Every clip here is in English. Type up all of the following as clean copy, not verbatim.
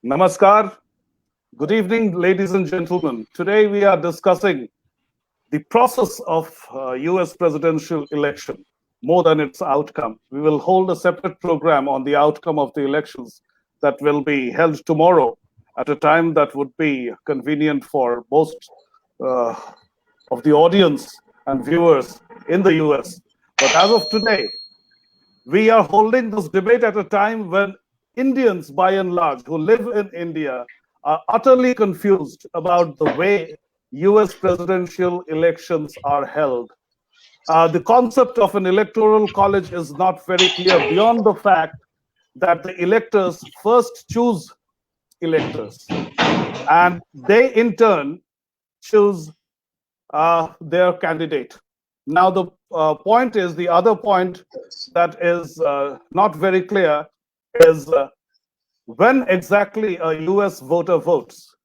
Namaskar. Good evening, ladies and gentlemen. Today we are discussing the process of US presidential election more than its outcome. We will hold a separate program on the outcome of the elections that will be held tomorrow at a time that would be convenient for most uh, of the audience and viewers in the US. But as of today, we are holding this debate at a time when Indians, by and large, who live in India, are utterly confused about the way US presidential elections are held. The concept of an electoral college is not very clear beyond the fact that the electors first choose electors and they in turn choose their candidate. Now, the point is the other point that is not very clear is when exactly a US voter votes.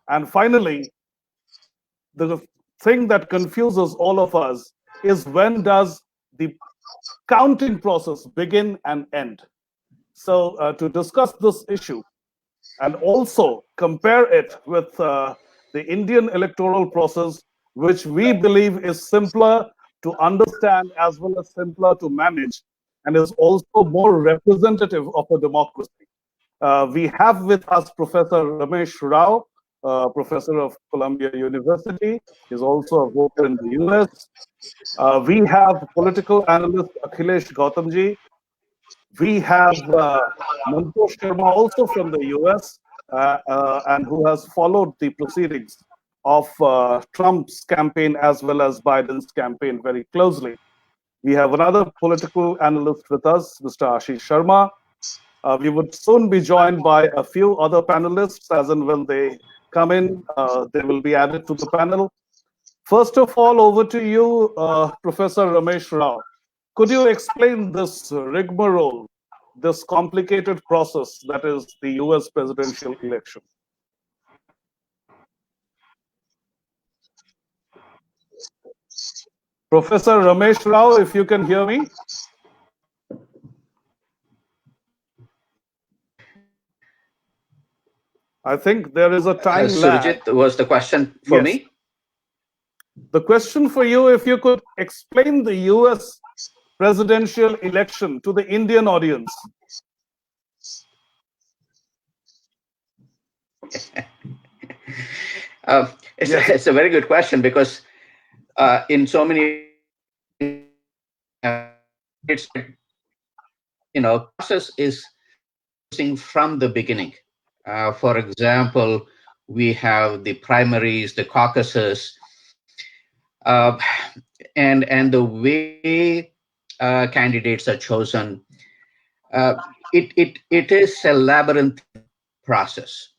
And finally, the thing that confuses all of us is when does the counting process begin and end? So, to discuss this issue and also compare it with the Indian electoral process, which we believe is simpler to understand as well as simpler to manage, and is also more representative of a democracy. We have with us Professor Ramesh Rao, professor of Columbia University. He's also a voter in the US. We have political analyst Akhilesh Gautamji. We have Mantosh Sharma, also from the US, and who has followed the proceedings of Trump's campaign as well as Biden's campaign very closely. We have another political analyst with us, Mr. Ashish Sharma. We would soon be joined by a few other panelists, as and when they come in, they will be added to the panel. First of all, over to you, Professor Ramesh Rao. Could you explain this rigmarole, this complicated process that is the US presidential election? Professor Ramesh Rao, if you can hear me. I think there is a time lag. Surjit, was the question for Yes. me? The question for you, if you could explain the US presidential election to the Indian audience. It's a very good question because in so many it's process is from the beginning. For example, we have the primaries, the caucuses, and the way candidates are chosen. It is a labyrinth process.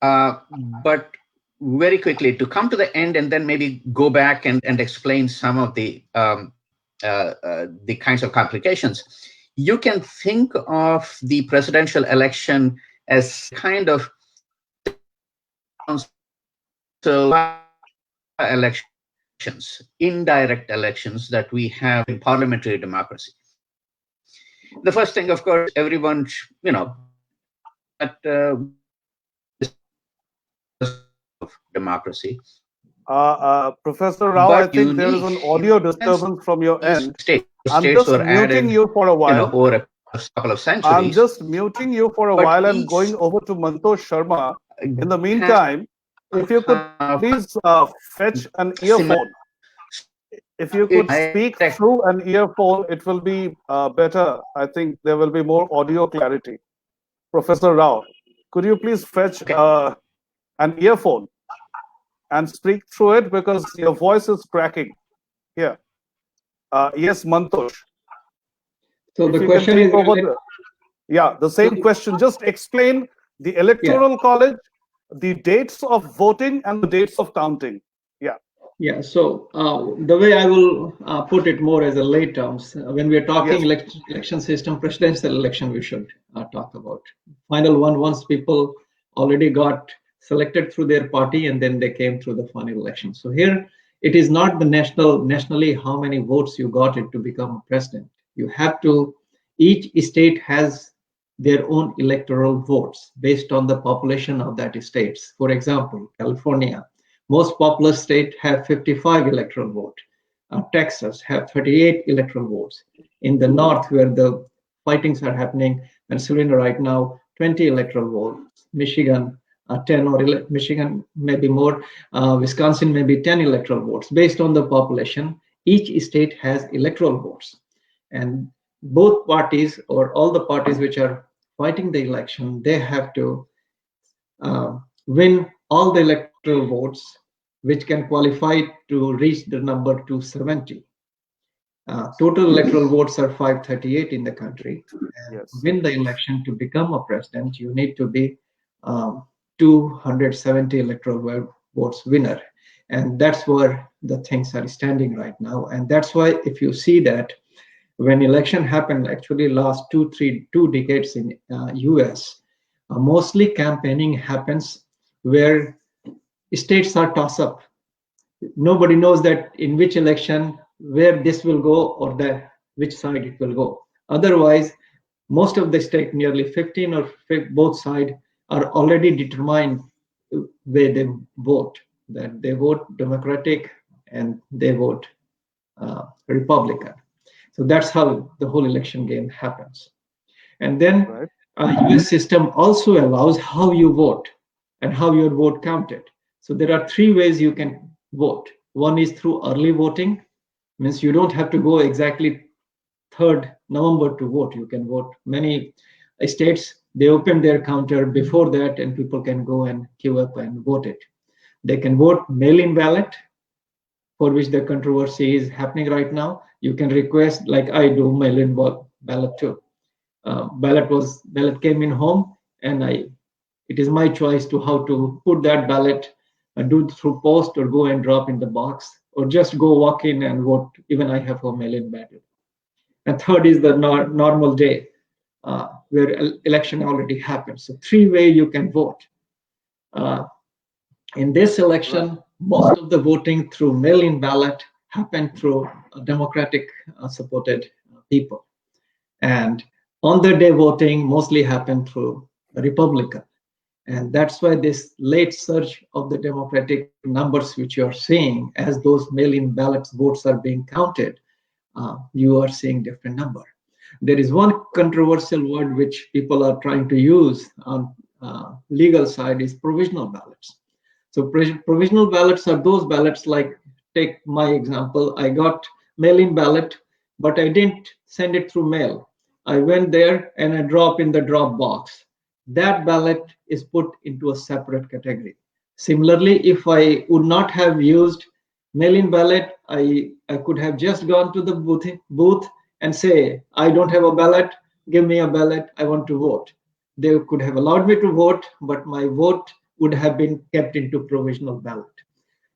But very quickly, to come to the end and then maybe go back and explain some of the kinds of complications, you can think of the presidential election as kind of elections, indirect elections that we have in parliamentary democracy. The first thing, of course, everyone, that democracy. Professor Rao, I think there is an audio disturbance from your end. I'm just muting you for a while. Over a couple of centuries. I'm just muting you for a while and going over to Mantosh Sharma. In the meantime, if you could please fetch an earphone. If you could speak through an earphone, it will be better. I think there will be more audio clarity. Professor Rao, could you please fetch an earphone and speak through it, because your voice is cracking here. Yes, Mantosh. So the question is the same question. Just explain the electoral college, the dates of voting and the dates of counting. Yeah. So the way I will put it more as a lay terms, when we are talking election system, presidential election, we should talk about final one. Once people already got selected through their party and then they came through the final election. So here it is not the nationally how many votes you got it to become a president. You have to, each state has their own electoral votes based on the population of that states. For example, California, most populous state, have 55 electoral votes. Texas have 38 electoral votes. In the north, where the fightings are happening, Pennsylvania right now, 20 electoral votes. Michigan, 10 or Michigan maybe more. Wisconsin maybe 10 electoral votes. Based on the population, each state has electoral votes. And both parties, or all the parties which are fighting the election, they have to win all the electoral votes which can qualify to reach the number 270. Total electoral votes are 538 in the country. Yes. Win the election to become a president, you need to be 270 electoral votes winner. And that's where the things are standing right now. And that's why if you see that when election happened, actually last two decades in US, mostly campaigning happens where states are toss up. Nobody knows that in which election, where this will go or which side it will go. Otherwise, most of the state, nearly 15 or both sides, are already determined where they vote, that they vote Democratic and they vote Republican. So that's how the whole election game happens. And then US system also allows how you vote and how your vote counted. So there are three ways you can vote. One is through early voting, means you don't have to go exactly 3rd November to vote. You can vote. Many states, they open their counter before that and people can go and queue up and vote it. They can vote mail-in ballot, for which the controversy is happening right now. You can request, like I do, mail-in ballot too. Ballot came in home, and it is my choice to how to put that ballot, do it through post or go and drop in the box, or just go walk in and vote. Even I have a mail-in ballot. And third is the normal day, where election already happened. So 3 ways you can vote. In this election, most of the voting through mail-in ballot happened through Democratic supported people. And on the day voting mostly happened through Republican. And that's why this late surge of the Democratic numbers which you are seeing as those mail-in ballots votes are being counted, you are seeing different number. There is one controversial word which people are trying to use on legal side is provisional ballots. So provisional ballots are those ballots, like take my example, I got mail-in ballot, but I didn't send it through mail. I went there and I drop in the drop box. That ballot is put into a separate category. Similarly, if I would not have used mail-in ballot, I could have just gone to the booth and say, I don't have a ballot, give me a ballot, I want to vote. They could have allowed me to vote, but my vote would have been kept into provisional ballot.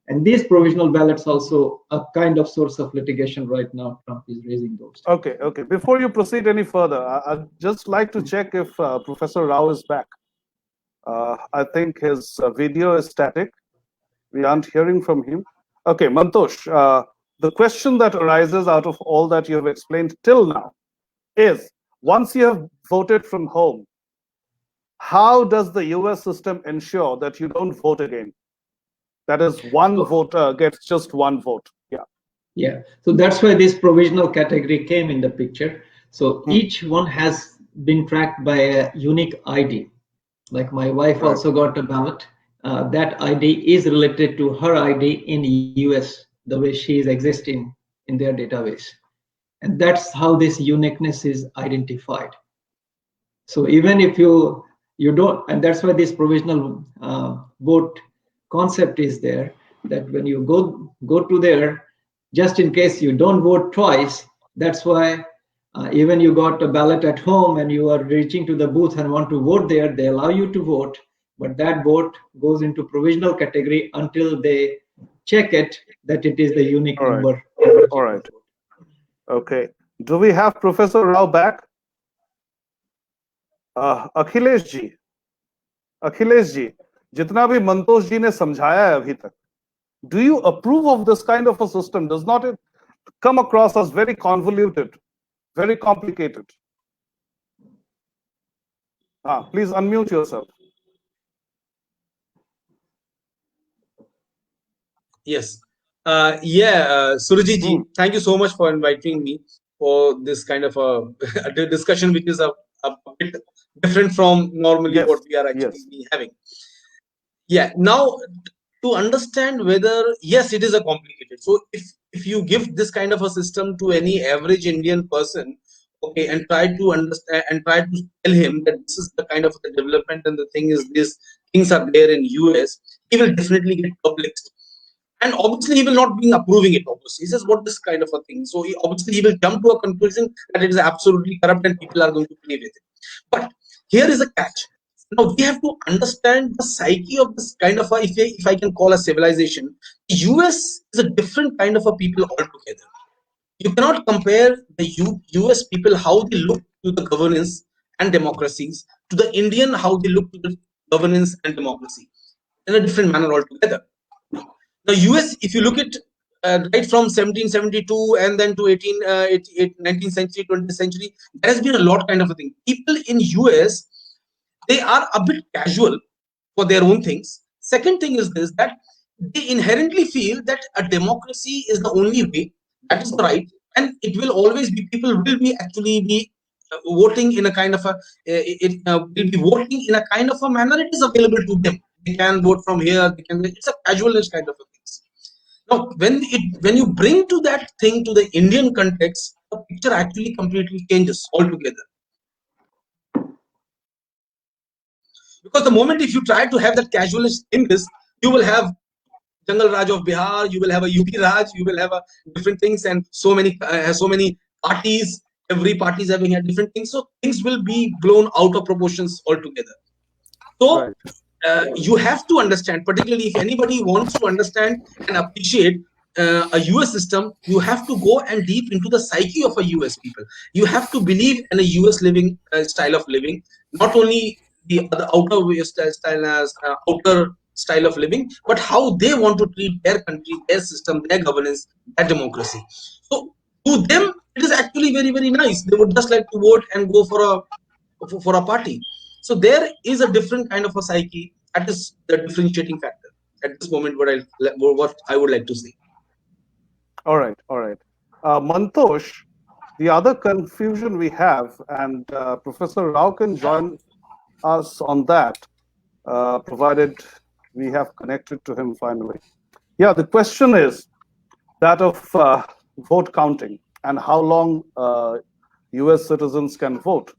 And these provisional ballots also a kind of source of litigation right now. Trump is raising those. Okay. Before you proceed any further, I'd just like to check if Professor Rao is back. I think his video is static. We aren't hearing from him. Okay, Mantosh, the question that arises out of all that you have explained till now is, once you have voted from home, how does the US system ensure that you don't vote again? That is, one voter gets just one vote. Yeah. So that's why this provisional category came in the picture. So each one has been tracked by a unique ID. Like my wife also got a ballot. That ID is related to her ID in US, the way she is existing in their database. And that's how this uniqueness is identified. So even if you don't, and that's why this provisional vote concept is there, that when you go to there, just in case you don't vote twice, that's why even you got a ballot at home and you are reaching to the booth and want to vote there, they allow you to vote, but that vote goes into provisional category until they check it that it is the unique number. All right. Okay. Do we have Professor Rao back? Akhilesh ji, जितना भी मंतोष जी ने समझाया है अभी तक, do you approve of this kind of a system? Does not it come across as very convoluted, very complicated? Please unmute yourself. Yes. Surajit ji, thank you so much for inviting me for this kind of a discussion, which is a bit different from normally what we are actually having. Yeah. Now, to understand whether, yes, it is a complicated. So if you give this kind of a system to any average Indian person, okay, and try to understand and try to tell him that this is the kind of the development and the thing is this, things are there in US, he will definitely get perplexed. And obviously he will not be approving it. Obviously, he says, what this kind of a thing? So he will jump to a conclusion that it is absolutely corrupt and people are going to play with it. But here is a catch. Now we have to understand the psyche of this kind of a, if I can call a civilization. The US is a different kind of a people altogether. You cannot compare the US people, how they look to the governance and democracies, to the Indian, how they look to the governance and democracy in a different manner altogether. The US, if you look at right from 1772 and then to 19th century, 20th century, there has been a lot kind of a thing. People in US, they are a bit casual for their own things. Second thing is this, that they inherently feel that a democracy is the only way, that is the right, and it will always be, people will be actually be voting in a kind of a, will be voting in a kind of a manner it is available to them. They can vote from here, they can, it's a casualness kind of a thing. Now, when you bring to that thing to the Indian context, the picture actually completely changes altogether. Because the moment if you try to have that casualness in this, you will have Jungle Raj of Bihar, you will have a UP Raj, you will have a different things, and so many parties. Every party is having a different thing, so things will be blown out of proportions altogether. So you have to understand, particularly if anybody wants to understand and appreciate a US system, you have to go and deep into the psyche of a US people. You have to believe in a US living style of living, not only the outer style of living, but how they want to treat their country, their system, their governance, their democracy. So to them, it is actually very, very nice. They would just like to vote and go for a party. So there is a different kind of a psyche. That is the differentiating factor at this moment. What I would like to say. All right. Mantosh, the other confusion we have, and Professor Rao can join us on that, provided we have connected to him finally. Yeah, the question is that of vote counting and how long US citizens can vote.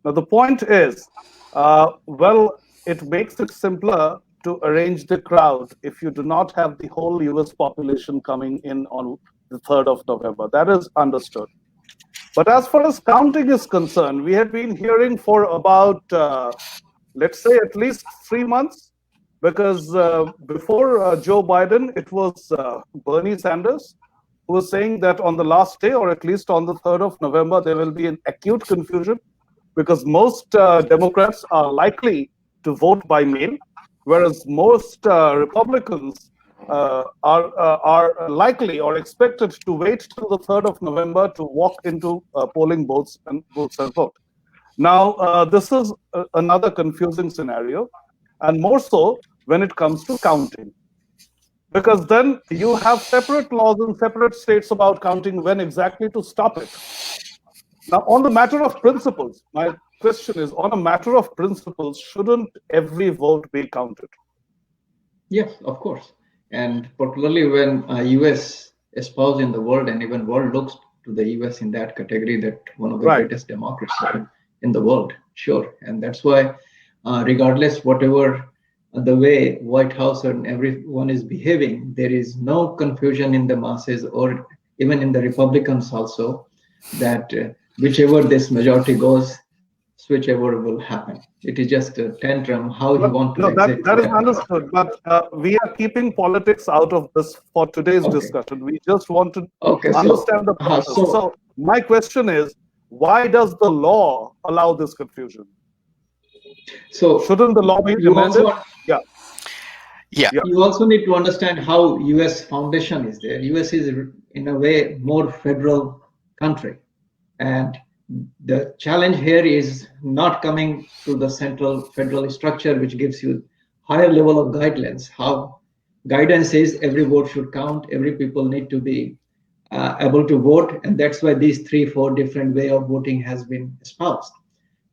Now, the point is, well, it makes it simpler to arrange the crowd if you do not have the whole US population coming in on the 3rd of November. That is understood. But as far as counting is concerned, we have been hearing for about, let's say, at least 3 months, because before Joe Biden, it was Bernie Sanders who was saying that on the last day, or at least on the 3rd of November, there will be an acute confusion, because most Democrats are likely to vote by mail, whereas most Republicans are likely or expected to wait till the 3rd of November to walk into polling booths and vote. Now, this is another confusing scenario, and more so when it comes to counting, because then you have separate laws in separate states about counting when exactly to stop it. Now, on the matter of principles, my question is, on a matter of principles, shouldn't every vote be counted? Yes, of course. And particularly when US espoused in the world, and even world looks to the US in that category, that one of the greatest democracies in the world, sure. And that's why, regardless whatever the way White House and everyone is behaving, there is no confusion in the masses or even in the Republicans also, that whichever this majority goes, switchover will happen. It is just a tantrum how he wants to exit. That is understood, but we are keeping politics out of this for today's discussion. We just want to understand the process. So my question is, why does the law allow this confusion? So shouldn't the law be amended? You also need to understand how US foundation is there. US is in a way more federal country, and The challenge here is not coming through the central federal structure, which gives you higher level of guidelines. How guidance says every vote should count, every people need to be able to vote, and that's why these 3-4 different way of voting has been espoused.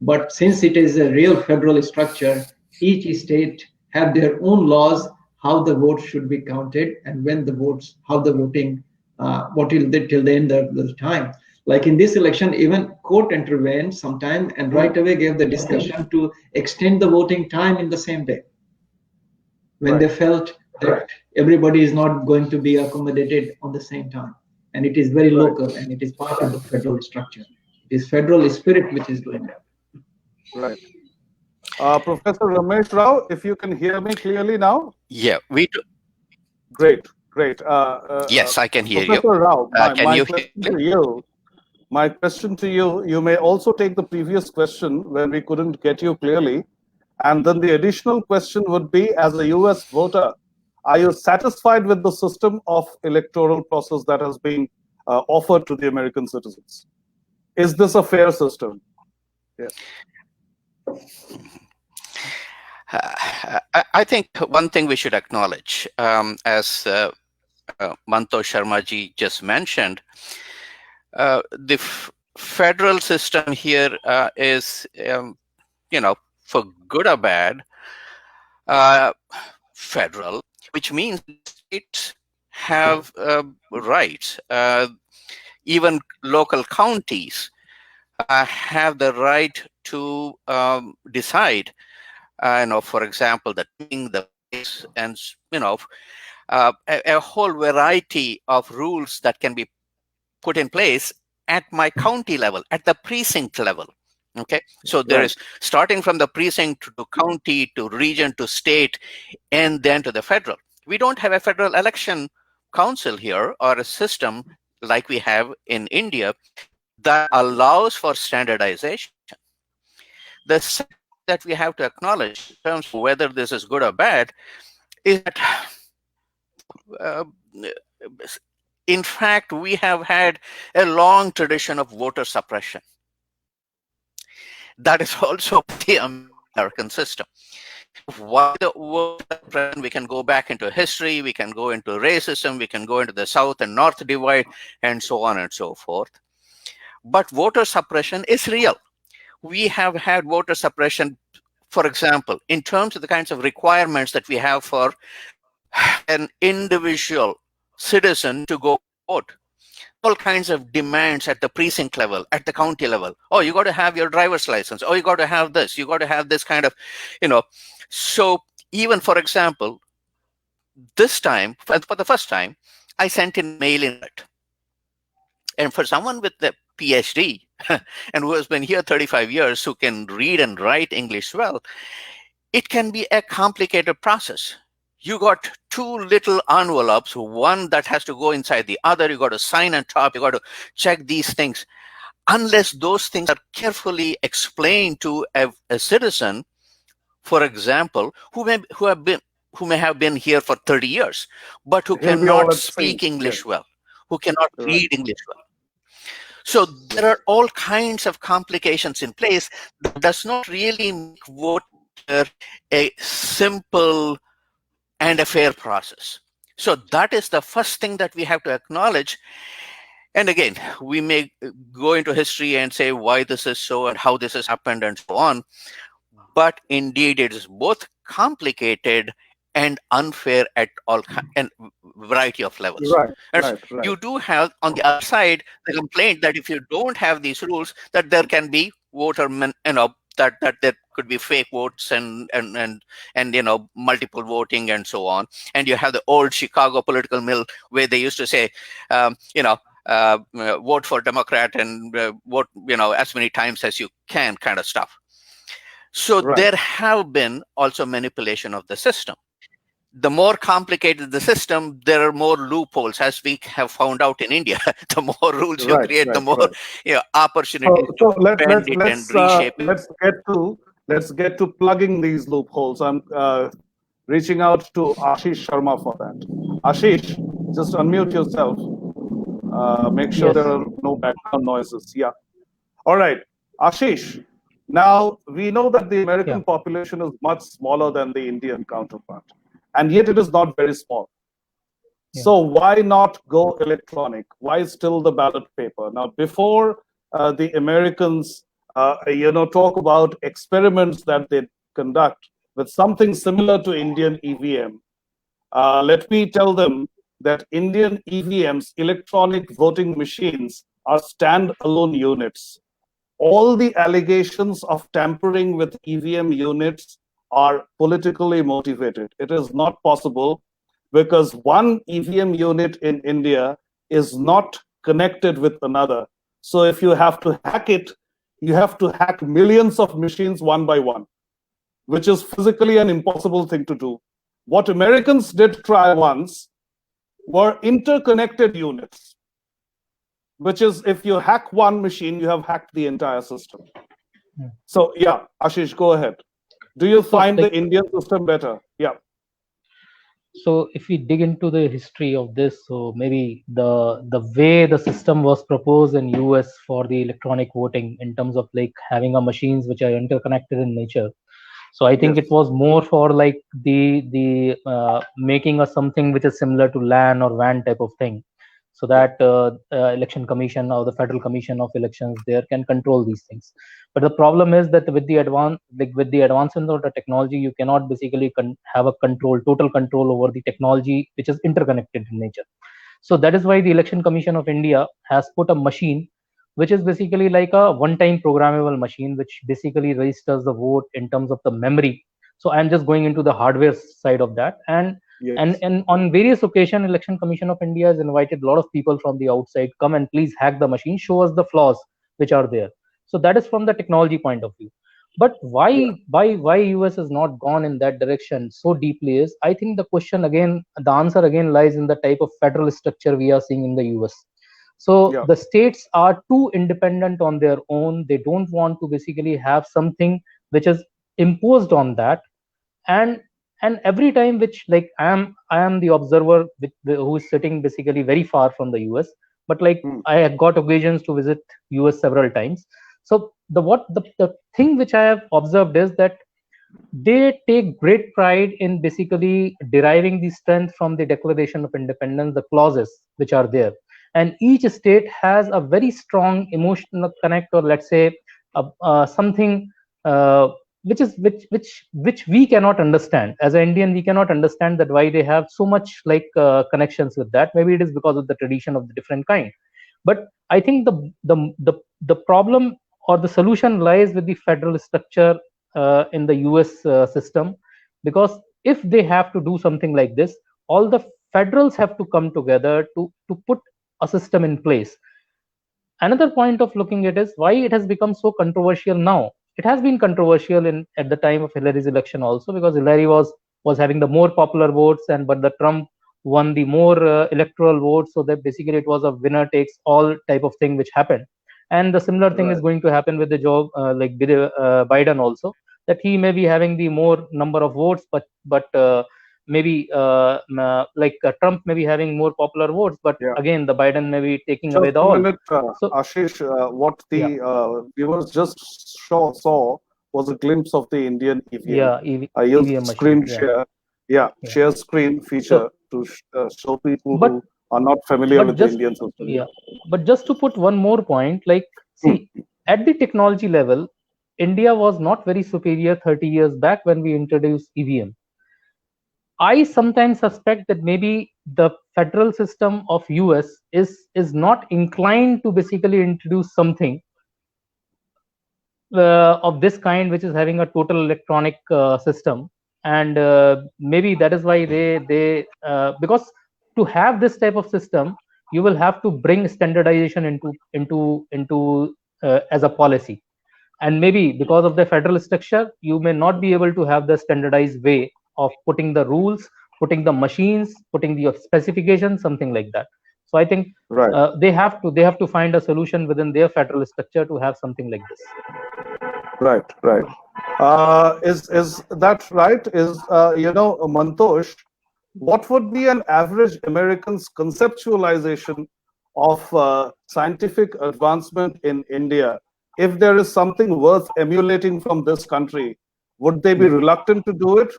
But since it is a real federal structure, each state have their own laws how the votes should be counted and when the votes, how the voting, what till the end of the time. Like in this election, even court intervened sometime and right away gave the discussion to extend the voting time in the same day when they felt that everybody is not going to be accommodated on the same time. And it is very local and it is part of the federal structure. It is federal spirit which is doing that. Right. Professor Ramesh Rao, if you can hear me clearly now. Yeah, we do. Great, great. Yes, I can hear Professor you. Rao, Can you hear? My question to you, you may also take the previous question when we couldn't get you clearly. And then the additional question would be, as a US voter, are you satisfied with the system of electoral process that has been offered to the American citizens? Is this a fair system? Yes. I think one thing we should acknowledge, as Manto Sharma ji just mentioned, the federal system here is, for good or bad, federal, which means states have rights. Even local counties have the right to decide, for example, the place and, a whole variety of rules that can be put in place at my county level, at the precinct level. Okay, so there is starting from the precinct to county to region to state and then to the federal. We don't have a federal election council here or a system like we have in India that allows for standardization. The second that we have to acknowledge in terms of whether this is good or bad is that in fact, we have had a long tradition of voter suppression. That is also the American system. Why the voter suppression? We can go back into history, we can go into racism, we can go into the South and North divide, and so on and so forth. But voter suppression is real. We have had voter suppression, for example, in terms of the kinds of requirements that we have for an individual citizen to go vote. All kinds of demands at the precinct level, at the county level. Oh, you got to have your driver's license. Oh, you got to have this. You got to have this kind of, So even, for example, this time, for the first time, I sent in mail-in ballot. And for someone with the PhD and who has been here 35 years, who can read and write English well, it can be a complicated process. You got two little envelopes, one that has to go inside the other. You got to sign on top. You got to check these things. Unless those things are carefully explained to a citizen, for example, who may have been here for 30 years, but who cannot speak English well, who cannot read English well. So there are all kinds of complications in place that does not really make voter a simple and a fair process. So that is the first thing that we have to acknowledge. And again, we may go into history and say why this is so and how this has happened and so on. But indeed, it is both complicated and unfair at all and variety of levels. Right. You do have on the other side the complaint that if you don't have these rules, that there can be voter, that there could be fake votes and multiple voting and so on. And you have the old Chicago political mill where they used to say, vote for Democrat and vote as many times as you can, kind of stuff. So there have been also manipulation of the system. The more complicated the system, there are more loopholes, as we have found out in India. The more rules you create, the more opportunities to bend it and reshape it. Let's get to plugging these loopholes. I'm reaching out to Ashish Sharma for that. Ashish, just unmute yourself. Make sure there are no background noises. Yeah. All right, Ashish. Now we know that the American population is much smaller than the Indian counterpart, and yet it is not very small. So why not go electronic? Why still the ballot paper? Now, before the Americans, talk about experiments that they conduct with something similar to Indian EVM, let me tell them that Indian EVMs, electronic voting machines, are standalone units. All the allegations of tampering with EVM units are politically motivated. It is not possible because one EVM unit in India is not connected with another. So if you have to hack it, you have to hack millions of machines one by one, which is physically an impossible thing to do. What Americans did try once were interconnected units, which is if you hack one machine, you have hacked the entire system. So yeah, Ashish, go ahead. Do you find the Indian system better? Yeah. So if we dig into the history of this, so maybe the way the system was proposed in US for the electronic voting in terms of like having a machines which are interconnected in nature. So I think it was more for like the making a something which is similar to LAN or WAN type of thing, so that election commission or the Federal Commission of Elections there can control these things. But the problem is that with the advancement of the technology, you cannot basically have a total control over the technology which is interconnected in nature. So that is why the Election Commission of India has put a machine which is basically like a one-time programmable machine, which basically registers the vote in terms of the memory. So I'm just going into the hardware side of that. And on various occasions, Election Commission of India has invited a lot of people from the outside, come and please hack the machine, show us the flaws which are there. So that is from the technology point of view. But why US has not gone in that direction so deeply is, I think the answer again lies in the type of federal structure we are seeing in the US. So the states are too independent on their own. They don't want to basically have something which is imposed on that. And every time which like I am the observer who is sitting basically very far from the US, but like I have got occasions to visit US several times. So the thing which I have observed is that they take great pride in basically deriving the strength from the Declaration of Independence, the clauses which are there. And each state has a very strong emotional connect, or let's say something which we cannot understand as an Indian. We cannot understand that why they have so much like connections with that. Maybe it is because of the tradition of the different kind. But I think the problem or the solution lies with the federal structure in the US system, because if they have to do something like this, all the federals have to come together to put a system in place. Another point of looking at is why it has become so controversial now. It has been controversial at the time of Hillary's election also, because Hillary was having the more popular votes, but the Trump won the more electoral votes, so that basically it was a winner takes all type of thing which happened. And the similar thing is going to happen with the Biden also, that he may be having the more number of votes, but maybe Trump may be having more popular votes, but again the Biden may be taking away the all. So, Ashish, what the viewers just saw was a glimpse of the Indian EVM. I used EVM screen machine, share, share screen feature to show people who are not familiar with the Indian system. Yeah, but just to put one more point, like see, at the technology level, India was not very superior 30 years back when we introduced EVM. I sometimes suspect that maybe the federal system of US is not inclined to basically introduce something of this kind, which is having a total electronic system, and maybe that is why they because to have this type of system, you will have to bring standardization into as a policy, and maybe because of the federal structure, you may not be able to have the standardized way of putting the rules, putting the machines, putting the specifications, something like that. So I think they have to find a solution within their federal structure to have something like this. Right. Is that right? Mantosh, what would be an average American's conceptualization of scientific advancement in India if there is something worth emulating from this country, would they be reluctant to do it?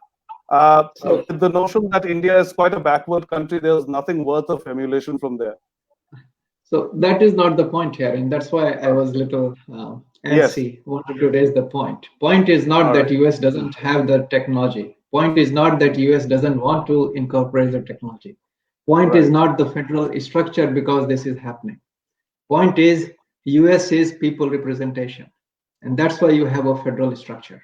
With the notion that India is quite a backward country, there's nothing worth of emulation from there. So that is not the point here, and that's why I was little antsy, wanted to raise the point. Point is not that US doesn't have the technology. Point is not that US doesn't want to incorporate the technology. Point is not the federal structure because this is happening. Point is US is people representation, and that's why you have a federal structure,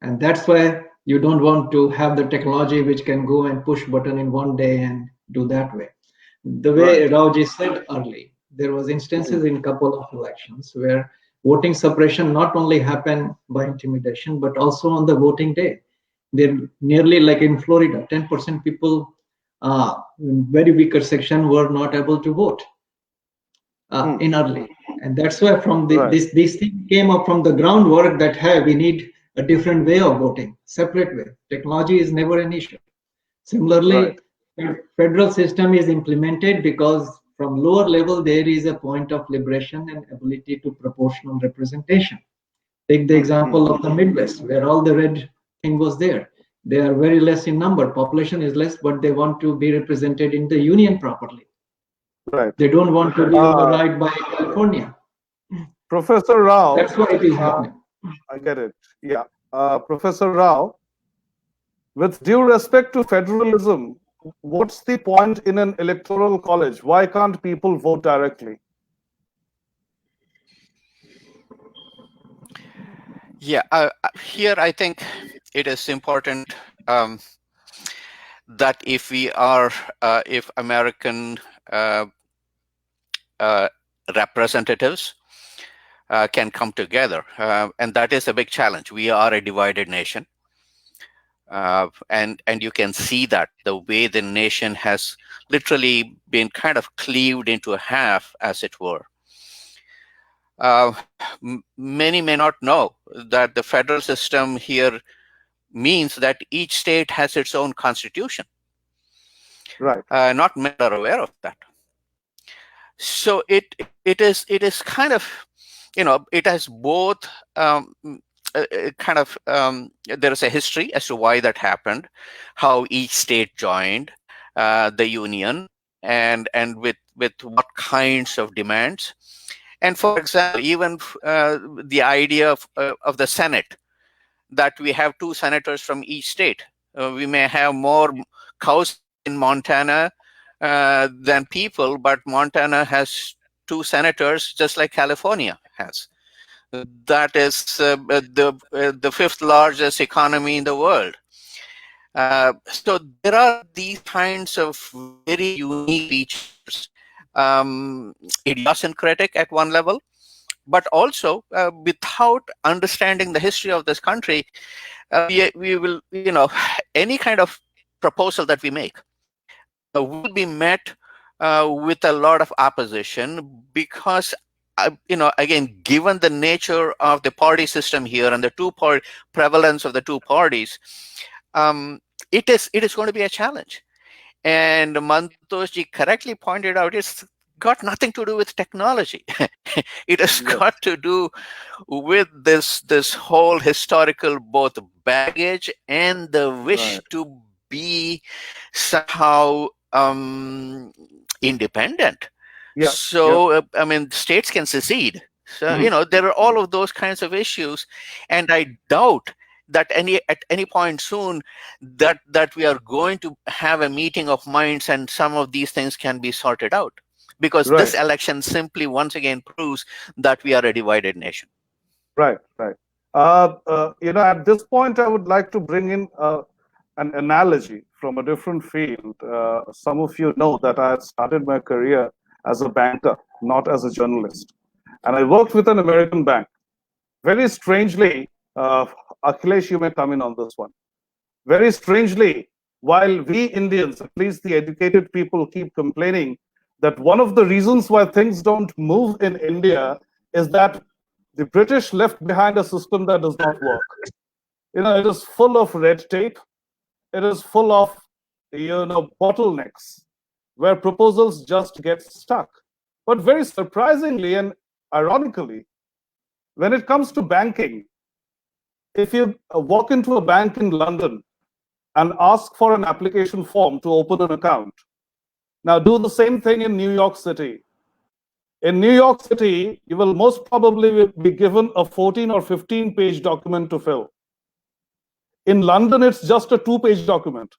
and that's why you don't want to have the technology which can go and push button in one day and do that way. The way Raoji said early, there was instances in couple of elections where voting suppression not only happened by intimidation, but also on the voting day. They're nearly like in Florida, 10% people, very weaker section, were not able to vote in early. And that's why from this thing came up from the groundwork that, hey, we need a different way of voting, separate way. Technology is never an issue. Similarly, federal system is implemented because from lower level there is a point of liberation and ability to proportional representation. Take the example of the Midwest, where all the red thing was there. They are very less in number, population is less, but they want to be represented in the union properly. They don't want to be override by California. Professor Rao, that's why it is happening. I get it. Yeah. Professor Rao, with due respect to federalism, what's the point in an electoral college? Why can't people vote directly? Yeah, here I think it is important that if we are, if American representatives can come together, and that is a big challenge. We are a divided nation. And you can see that the way the nation has literally been kind of cleaved into half, as it were. Many may not know that the federal system here means that each state has its own constitution. Not many are aware of that. So it is kind of, it has both there is a history as to why that happened, how each state joined the union, and with what kinds of demands. And for example, even the idea of the Senate, that we have 2 senators from each state. We may have more cows in Montana than people, but Montana has 2 senators, just like California has. That is the 5th largest economy in the world. So there are these kinds of very unique features, idiosyncratic at one level, but also without understanding the history of this country, we will, any kind of proposal that we make will be met with a lot of opposition, because again, given the nature of the party system here and the prevalence of the 2 parties, it is going to be a challenge. And Mantoshji correctly pointed out, it's got nothing to do with technology. It has got to do with this whole historical both baggage and the wish to be somehow independent. So I mean, states can secede. So there are all of those kinds of issues, and I doubt that at any point soon that we are going to have a meeting of minds and some of these things can be sorted out, because this election simply once again proves that we are a divided nation. Right. At this point, I would like to bring in an analogy from a different field. Some of you know that I had started my career as a banker, not as a journalist. And I worked with an American bank. Very strangely, Akhilesh, you may come in on this one. Very strangely, while we Indians, at least the educated people, keep complaining that one of the reasons why things don't move in India is that the British left behind a system that does not work. It is full of red tape. It is full of, bottlenecks where proposals just get stuck. But very surprisingly and ironically, When it comes to banking, if you walk into a bank in London and ask for an application form to open an account, now do the same thing in New York City. In New York City, you will most probably be given a 14 or 15-page document to fill. In London, it's just a 2-page document.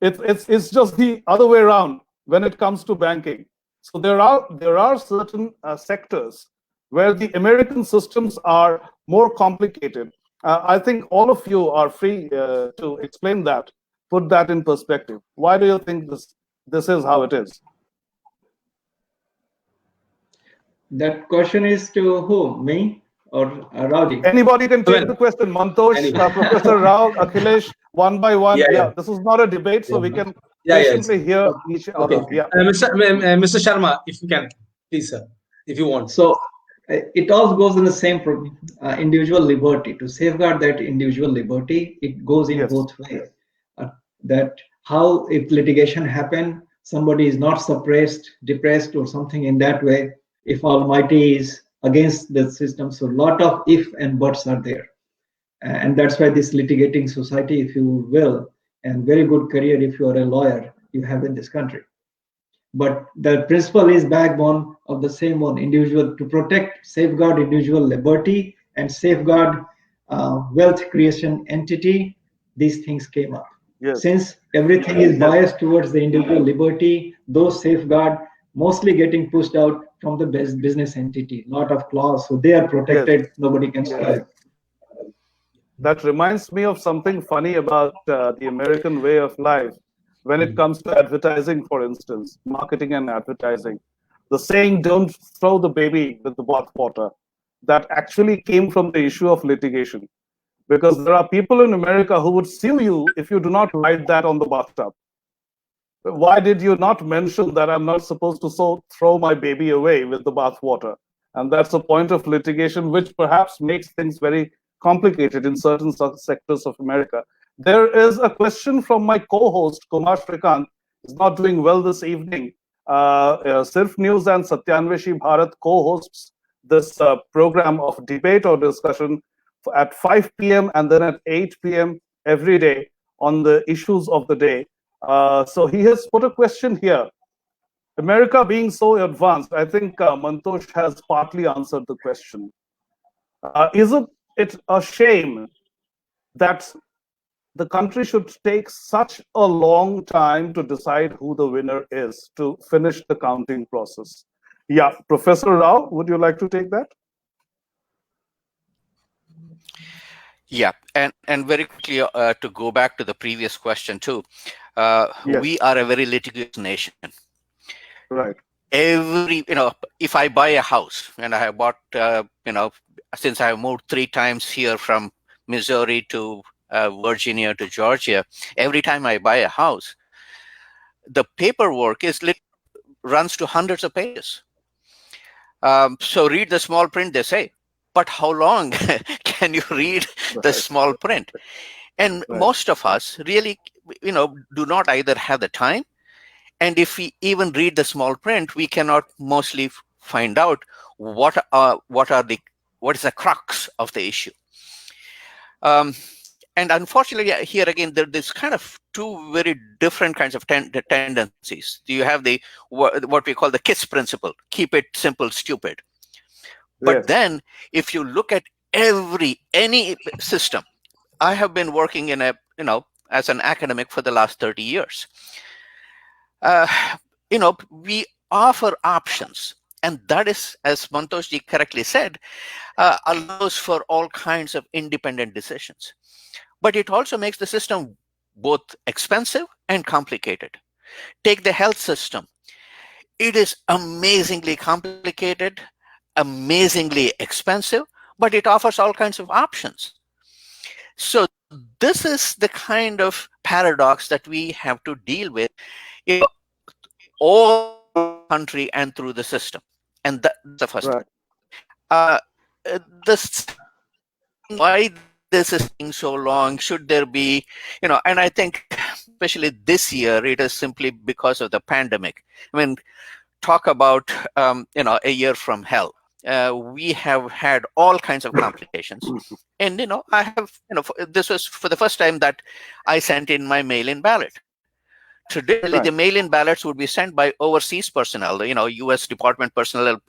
It's just the other way around when it comes to banking. So there are certain sectors where the American systems are more complicated. I think all of you are free to explain that, put that in perspective. Why do you think this is how it is? That question is to whom? Me or Raji? Anybody can take the question. Mantosh, Professor Rao, Akhilesh, one by one. Yeah, this is not a debate, so we can patiently hear each other. Yeah. Mr. Sharma, if you can, please, sir, if you want. So it all goes in the same individual liberty. To safeguard that individual liberty, it goes in both ways. That how if litigation happen, somebody is not suppressed, depressed, or something in that way. If Almighty is against the system, so a lot of if and buts are there, and that's why this litigating society, if you will, and very good career if you are a lawyer, you have in this country. But the principle is backbone of the same one: individual, to protect, safeguard individual liberty and safeguard wealth creation entity. These things came up. Since everything is biased towards the individual liberty, those safeguard mostly getting pushed out from the business entity. Lot of clause, so they are protected. Nobody can stop. That reminds me of something funny about the American way of life when it comes to advertising, for instance, marketing and advertising. The saying, don't throw the baby with the bathwater, that actually came from the issue of litigation. Because there are people in America who would sue you if you do not write that on the bathtub. Why did you not mention that I'm not supposed to throw my baby away with the bathwater? And that's a point of litigation, which perhaps makes things very complicated in certain sectors of America. There is a question from my co-host, Kumar Shrikant, is not doing well this evening. Sirf News and Satyanveshi Bharat co-hosts this program of debate or discussion at 5 p.m. and then at 8 p.m. every day on the issues of the day. So he has put a question here. America being so advanced, I think Mantosh has partly answered the question. Isn't it a shame that the country should take such a long time to decide who the winner is, to finish the counting process? Yeah, Professor Rao, would you like to take that? Yeah, and very quickly to go back to the previous question too, we are a very litigious nation. Right. If I buy a house, and I have bought, since I have moved 3 times here from Missouri to Virginia to Georgia, every time I buy a house, the paperwork runs to hundreds of pages. So read the small print, they say, but how long can you read the small print? And most of us really, do not either have the time, and if we even read the small print, we cannot mostly find out what is the crux of the issue. And unfortunately, here again, there's kind of 2 very different kinds of tendencies. You have what we call the KISS principle: keep it simple, stupid. But then, if you look at any system, I have been working in as an academic for the last 30 years. We offer options, and that is, as Mantoshji correctly said, allows for all kinds of independent decisions. But it also makes the system both expensive and complicated. Take the health system. It is amazingly complicated, amazingly expensive, but it offers all kinds of options. So this is the kind of paradox that we have to deal with all country and through the system. And that's the first thing. Why this is taking so long? Should there be, and I think especially this year, it is simply because of the pandemic. I mean, talk about, a year from hell. we have had all kinds of complications. And, I have, this was for the first time that I sent in my mail-in ballot. Traditionally, the mail-in ballots would be sent by overseas personnel, U.S. Department personnel,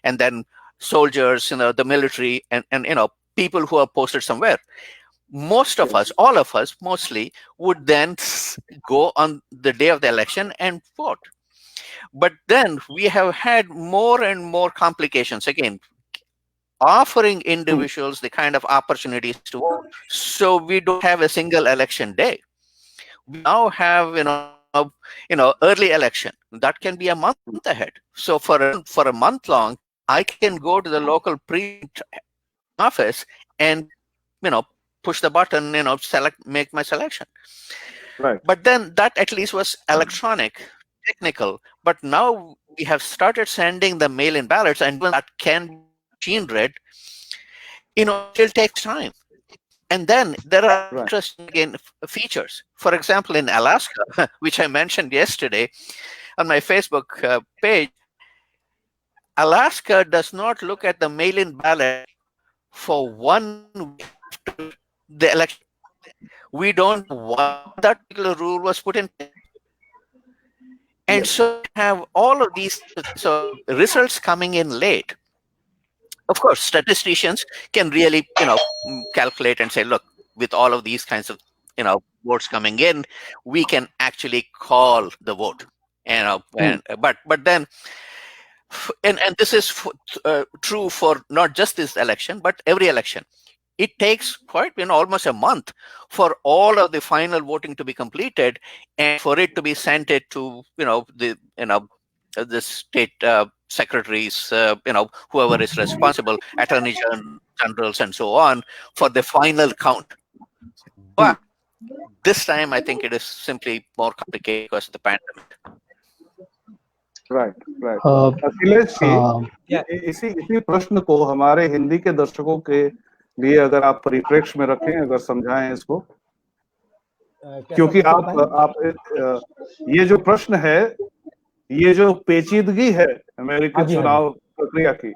and then soldiers, the military, and people who are posted somewhere. Most of us, all of us mostly, would then go on the day of the election and vote. But then we have had more and more complications, again, offering individuals the kind of opportunities to vote. So we don't have a single election day. We now have, early election. That can be a month ahead. So for a month long, I can go to the local precinct office and, push the button, make my selection. Right. But then that at least was electronic, technical. But now we have started sending the mail-in ballots, and that can be machine read, it still takes time. And then there are interesting features. For example, in Alaska, which I mentioned yesterday on my Facebook page, Alaska does not look at the mail-in ballot for 1 week after the election. We don't know why that particular rule was put in place. And so have all of these results coming in late. Of course, statisticians can really, calculate and say, look, with all of these kinds of, votes coming in, we can actually call the vote. But then, and this is true for not just this election, but every election. It takes quite, almost a month for all of the final voting to be completed and for it to be sent it to, the state secretaries, whoever is responsible, attorney generals, and so on, for the final count. But this time, I think it is simply more complicated because of the pandemic. Right. Akhilesh ji, इसी प्रश्न को हमारे हिंदी के दर्शकों के लिए अगर आप परिप्रेक्ष्य में रखें, अगर समझाएं इसको, क्योंकि आप ये जो प्रश्न है, ये जो पेचीदगी है अमेरिकी चुनाव प्रक्रिया की,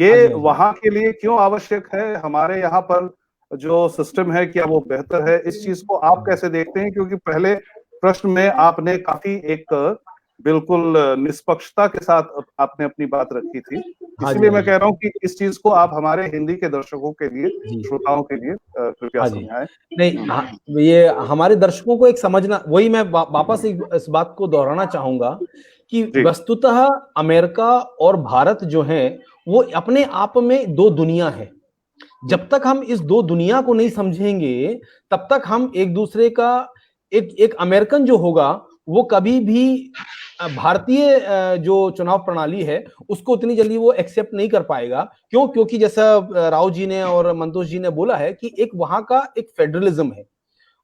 ये वहां के लिए क्यों आवश्यक है? हमारे यहाँ पर जो सिस्टम है, क्या वो बेहतर है? इस चीज को आप कैसे देखते हैं? क्योंकि पहले प्रश्न में आपने काफी एक बिल्कुल निष्पक्षता के साथ आपने अपनी बात रखी थी, इसलिए मैं कह रहा हूँ कि इस चीज को आप हमारे हिंदी के दर्शकों के लिए, श्रोताओं के लिए कृपया समझाएं। नहीं, ये हमारे दर्शकों को एक समझना, वही मैं वापस इस बात को दोहराना चाहूंगा कि वस्तुतः अमेरिका और भारत जो है वो अपने आप में दो दुनिया है। जब तक हम इस दो दुनिया को नहीं समझेंगे, तब तक हम एक दूसरे का एक अमेरिकन जो होगा वो कभी भी भारतीय जो चुनाव प्रणाली है उसको उतनी जल्दी वो एक्सेप्ट नहीं कर पाएगा। क्यों? क्योंकि जैसा राव जी ने और मंतोष जी ने बोला है कि एक वहां का एक फेडरलिज्म है।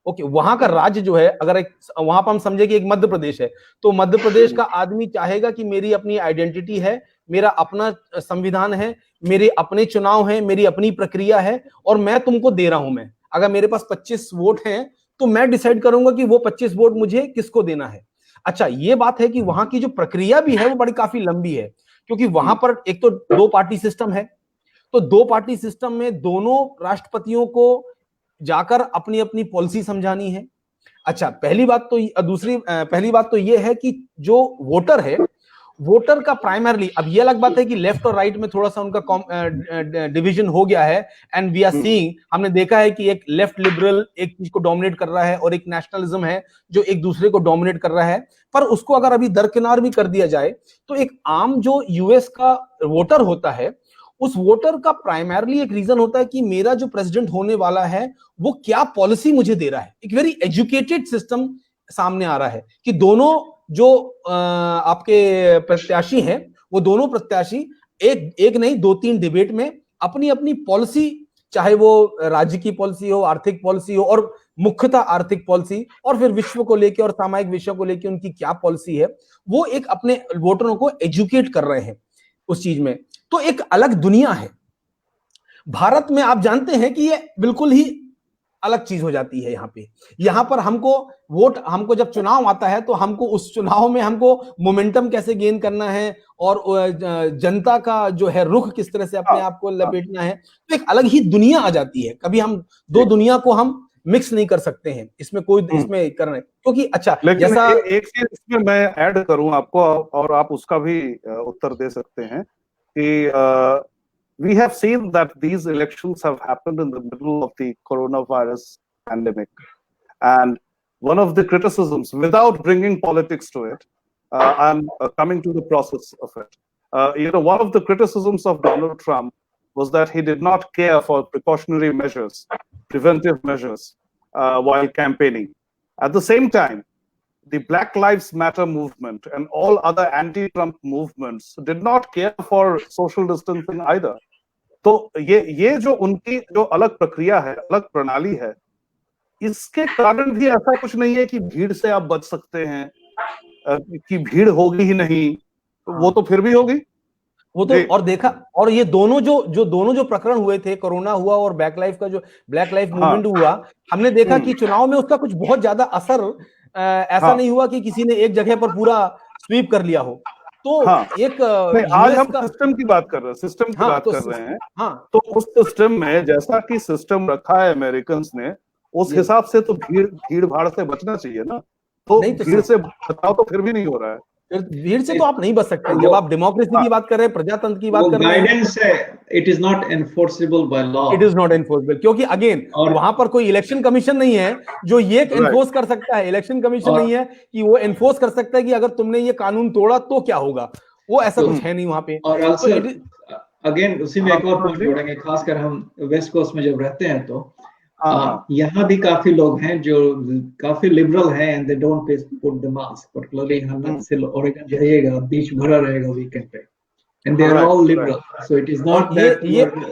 ओके, वहां का राज्य जो है, अगर वहां पर हम समझे कि एक मध्य प्रदेश है, तो मध्य प्रदेश का आदमी चाहेगा कि मेरी अपनी आइडेंटिटी है, मेरा अपना संविधान है, मेरे अपने चुनाव है, मेरी अपनी प्रक्रिया है, और मैं तुमको दे रहा हूं। मैं अगर मेरे पास 25 वोट हैं तो मैं डिसाइड करूंगा कि वो 25 वोट मुझे किसको देना है। अच्छा, ये बात है कि वहां की जो प्रक्रिया भी है वो बड़ी काफी लंबी है, क्योंकि वहां पर एक तो 2 पार्टी सिस्टम है। तो 2 पार्टी सिस्टम में दोनों राष्ट्रपतियों को जाकर अपनी अपनी पॉलिसी समझानी है। अच्छा, पहली बात तो ये है कि जो वोटर है, वोटर का प्राइमरली, अब ये अलग बात है कि लेफ्ट और राइट में थोड़ा सा उनका डिवीजन हो गया है, एंड वी आर सीइंग, हमने देखा है कि एक लेफ्ट लिबरल एक चीज को डोमिनेट कर रहा है और एक नेशनलिज्म है जो एक दूसरे को डोमिनेट कर रहा है। पर उसको अगर अभी दरकिनार भी कर दिया जाए तो एक आम जो यूएस का वोटर होता है, उस वोटर का प्राइमरली एक रीजन होता है कि मेरा जो प्रेसिडेंट होने वाला है वो क्या पॉलिसी मुझे दे रहा है। एक वेरी एजुकेटेड सिस्टम सामने आ रहा है कि दोनों जो आपके प्रत्याशी हैं, वो दोनों प्रत्याशी एक नहीं 2-3 डिबेट में अपनी अपनी पॉलिसी, चाहे वो राज्य की पॉलिसी हो, आर्थिक पॉलिसी हो, और मुख्यतः आर्थिक पॉलिसी, और फिर विश्व को लेकर और सामाजिक विषयों को लेकर उनकी क्या पॉलिसी है, वो एक अपने वोटरों को एजुकेट कर रहे हैं उस चीज में। तो एक अलग दुनिया है। भारत में आप जानते हैं कि ये बिल्कुल ही अलग चीज हो जाती है। यहाँ पर हमको जब चुनाव आता है तो हमको उस चुनाव में हमको मोमेंटम कैसे गेन करना है और जनता का जो है रुख किस तरह से अपने आप को लपेटना है, तो एक अलग ही दुनिया आ जाती है। कभी हम दो दुनिया को हम मिक्स नहीं कर सकते हैं, इसमें कोई इसमें करना, क्योंकि अच्छा लेकिन जैसा एक चीज इसमें मैं ऐड करूं आपको, और आप उसका भी उत्तर दे सकते हैं कि we have seen that these elections have happened in the middle of the coronavirus pandemic. And one of the criticisms, without bringing politics to it, I'm coming to the process of it. One of the criticisms of Donald Trump was that he did not care for precautionary measures, preventive measures, while campaigning. At the same time, the Black Lives Matter movement and all other anti-Trump movements did not care for social distancing either. तो ये जो उनकी जो अलग प्रक्रिया है, अलग प्रणाली है, इसके कारण भी ऐसा कुछ नहीं है कि भीड़ से आप बच सकते हैं, कि भीड़ होगी ही नहीं, वो तो फिर भी होगी। वो तो और देखा, और ये दोनों जो प्रकरण हुए थे, कोरोना हुआ और ब्लैक लाइफ मूवमेंट हुआ, हमने देखा कि चुनाव में उसका कुछ बहुत ज्यादा असर ऐसा नहीं हुआ कि किसी ने एक जगह पर पूरा स्वीप कर लिया हो। तो एक आज हम सिस्टम की बात कर रहे हैं, तो उस सिस्टम में जैसा कि सिस्टम रखा है अमेरिकन ने, उस हिसाब से तो भीड़ भाड़ से बचना चाहिए ना। तो भीड़ से बचाव तो फिर भी नहीं हो रहा है। भीड़ से तो आप नहीं बच सकते। जब आप डेमोक्रेसी की बात कर रहे हैं, प्रजातंत्र की बात कर रहे हैं, गाइडेंस है, it is not enforceable by law, it is not enforceable, क्योंकि अगेन वहां पर कोई इलेक्शन कमीशन नहीं है जो ये एनफोर्स कर सकता है। इलेक्शन कमीशन नहीं है कि वो एनफोर्स कर सकता है कि अगर तुमने ये कानून तोड़ा तो क्या होगा, वो ऐसा कुछ है नहीं वहां पे। और अगेन उसी में एक और पॉइंट जोड़ेंगे, खासकर हम वेस्ट कोस्ट में जब रहते हैं तो यहाँ भी काफी लोग हैं जो काफी लिबरल हैं, and they don't put the mask, particularly यहाँ से ओरेगन जाइएगा, बीच भरा रहेगा वीकेंड पे, and they are all liberal, so it is not that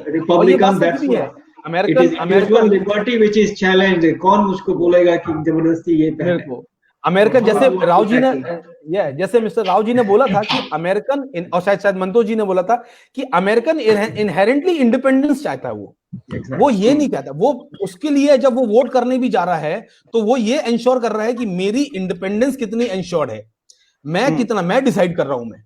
republican, that's it is individual liberty which is challenged. कौन मुझको बोलेगा कि जबरदस्ती ये पहने। अमेरिकन, जैसे राव जी ने, जैसे मिस्टर राव जी ने बोला था कि अमेरिकन, और शायद मंतोष जी ने बोला था कि अमेरिकन इनहेरेंटली इंडिपेंडेंस चाहता है। वो ये नहीं चाहता, वो उसके लिए जब वो वोट करने भी जा रहा है तो वो ये इंश्योर कर रहा है कि मेरी इंडिपेंडेंस कितनी इंश्योर्ड है, मैं डिसाइड कर रहा हूं मैं।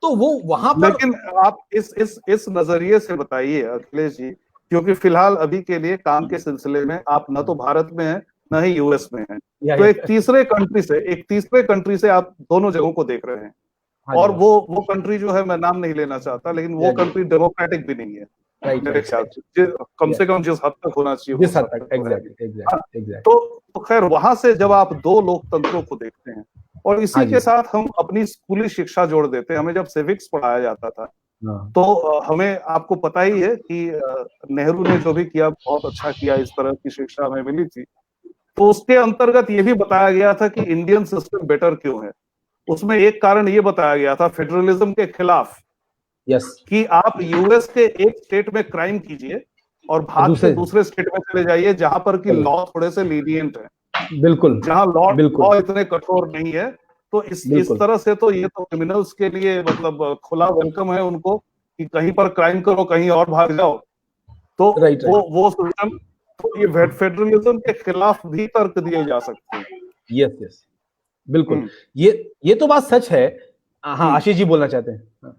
तो वो वहां पर, लेकिन आप इस नजरिए से बताइए अखिलेश जी, क्योंकि फिलहाल अभी के लिए काम के सिलसिले में आप न तो भारत में हैं न ही यूएस में हैं, तो एक तीसरे कंट्री से आप दोनों जगहों को देख रहे हैं, और वो कंट्री जो है, मैं नाम नहीं लेना चाहता, लेकिन वो कंट्री डेमोक्रेटिक भी नहीं है मेरे ख्याल से, कम से कम जिस हद तक होना चाहिए, जिस हद तक। एग्जैक्टली। तो खैर, वहां से जब आप दो लोकतंत्रों को देखते हैं, और इसी के साथ हम अपनी स्कूली शिक्षा जोड़ देते हैं। हमें जब सिविक्स पढ़ाया जाता था तो हमें, आपको पता ही है कि नेहरू ने जो भी किया बहुत अच्छा किया, इस तरह की शिक्षा हमें मिली थी। तो उसके अंतर्गत ये भी बताया गया था कि इंडियन सिस्टम बेटर क्यों है। उसमें एक कारण ये बताया गया था फेडरलिज्म के खिलाफ, कि आप यूएस के एक स्टेट में क्राइम कीजिए और भाग के दूसरे स्टेट में चले जाइए जहां पर कि लॉ थोड़े से लीनियंट है, बिल्कुल, जहां लॉ इतने कठोर नहीं है। तो इस तरह से तो ये तो क्रिमिनल्स के लिए मतलब खुला वेलकम है उनको, कि कहीं पर क्राइम करो, कहीं और भाग जाओ। तो वो सिस्टम, तो ये फेडरलिज्म के खिलाफ भी तर्क दिए जा सकते हैं। यस, बिल्कुल, ये तो बात सच है। हाँ, आशीष जी बोलना चाहते हैं।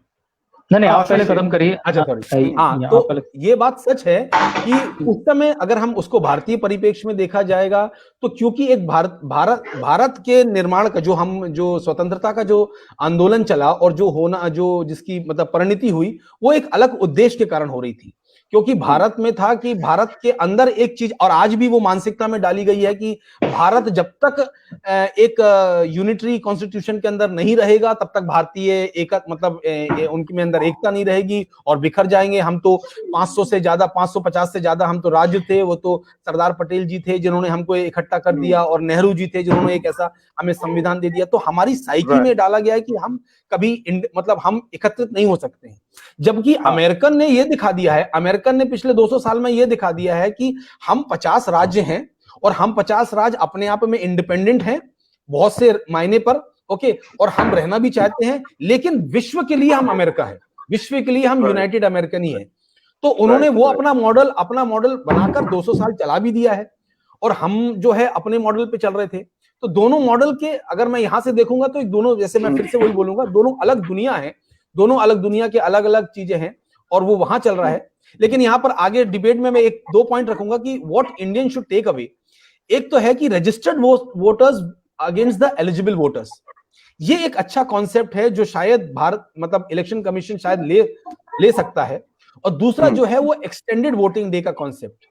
नहीं, आप पहले खत्म करिए। अच्छा, सॉरी। तो ये बात सच है कि उस समय अगर हम उसको भारतीय परिप्रेक्ष्य में देखा जाएगा, तो क्योंकि एक भारत के निर्माण का जो स्वतंत्रता का जो आंदोलन चला, और जो जिसकी मतलब परिणति हुई, वो एक अलग उद्देश्य के कारण हो रही थी। क्योंकि भारत में था कि भारत के अंदर एक चीज, और आज भी वो मानसिकता में डाली गई है कि भारत जब तक एक यूनिटरी कॉन्स्टिट्यूशन के अंदर नहीं रहेगा, तब तक भारतीय मतलब उनके में अंदर एकता नहीं रहेगी और बिखर जाएंगे। हम तो 550 से ज्यादा हम तो राज्य थे, वो तो सरदार पटेल जी थे जिन्होंने हमको इकट्ठा कर दिया, और नेहरू जी थे जिन्होंने एक ऐसा हमें संविधान दे दिया। तो हमारी साइकी में डाला गया है कि हम कभी मतलब हम एकत्रित नहीं हो सकते हैं। जबकि अमेरिकन ने ये दिखा दिया है, अमेरिकन ने पिछले 200 साल में ये दिखा दिया है कि हम 50 राज्य हैं, और हम 50 राज्य अपने आप में इंडिपेंडेंट हैं बहुत से मायने पर, ओके, और हम रहना भी चाहते हैं, लेकिन विश्व के लिए हम अमेरिका है, विश्व के लिए हम यूनाइटेड अमेरिकन ही है। तो उन्होंने वो अपना मॉडल बनाकर 200 साल चला भी दिया है। और हम जो है अपने मॉडल पे चल रहे थे। तो दोनों मॉडल के अगर मैं यहाँ से देखूंगा तो दोनों, जैसे मैं फिर से वही बोलूंगा, दोनों अलग दुनिया है, दोनों अलग दुनिया के अलग अलग चीजें हैं और वो वहां चल रहा है। लेकिन यहाँ पर आगे डिबेट में मैं एक दो पॉइंट रखूंगा कि what Indian should take away. एक तो है कि registered voters against the eligible voters, ये एक अच्छा कॉन्सेप्ट है जो शायद भारत मतलब इलेक्शन कमीशन शायद ले सकता है। और दूसरा जो है वो एक्सटेंडेड वोटिंग डे का कॉन्सेप्ट,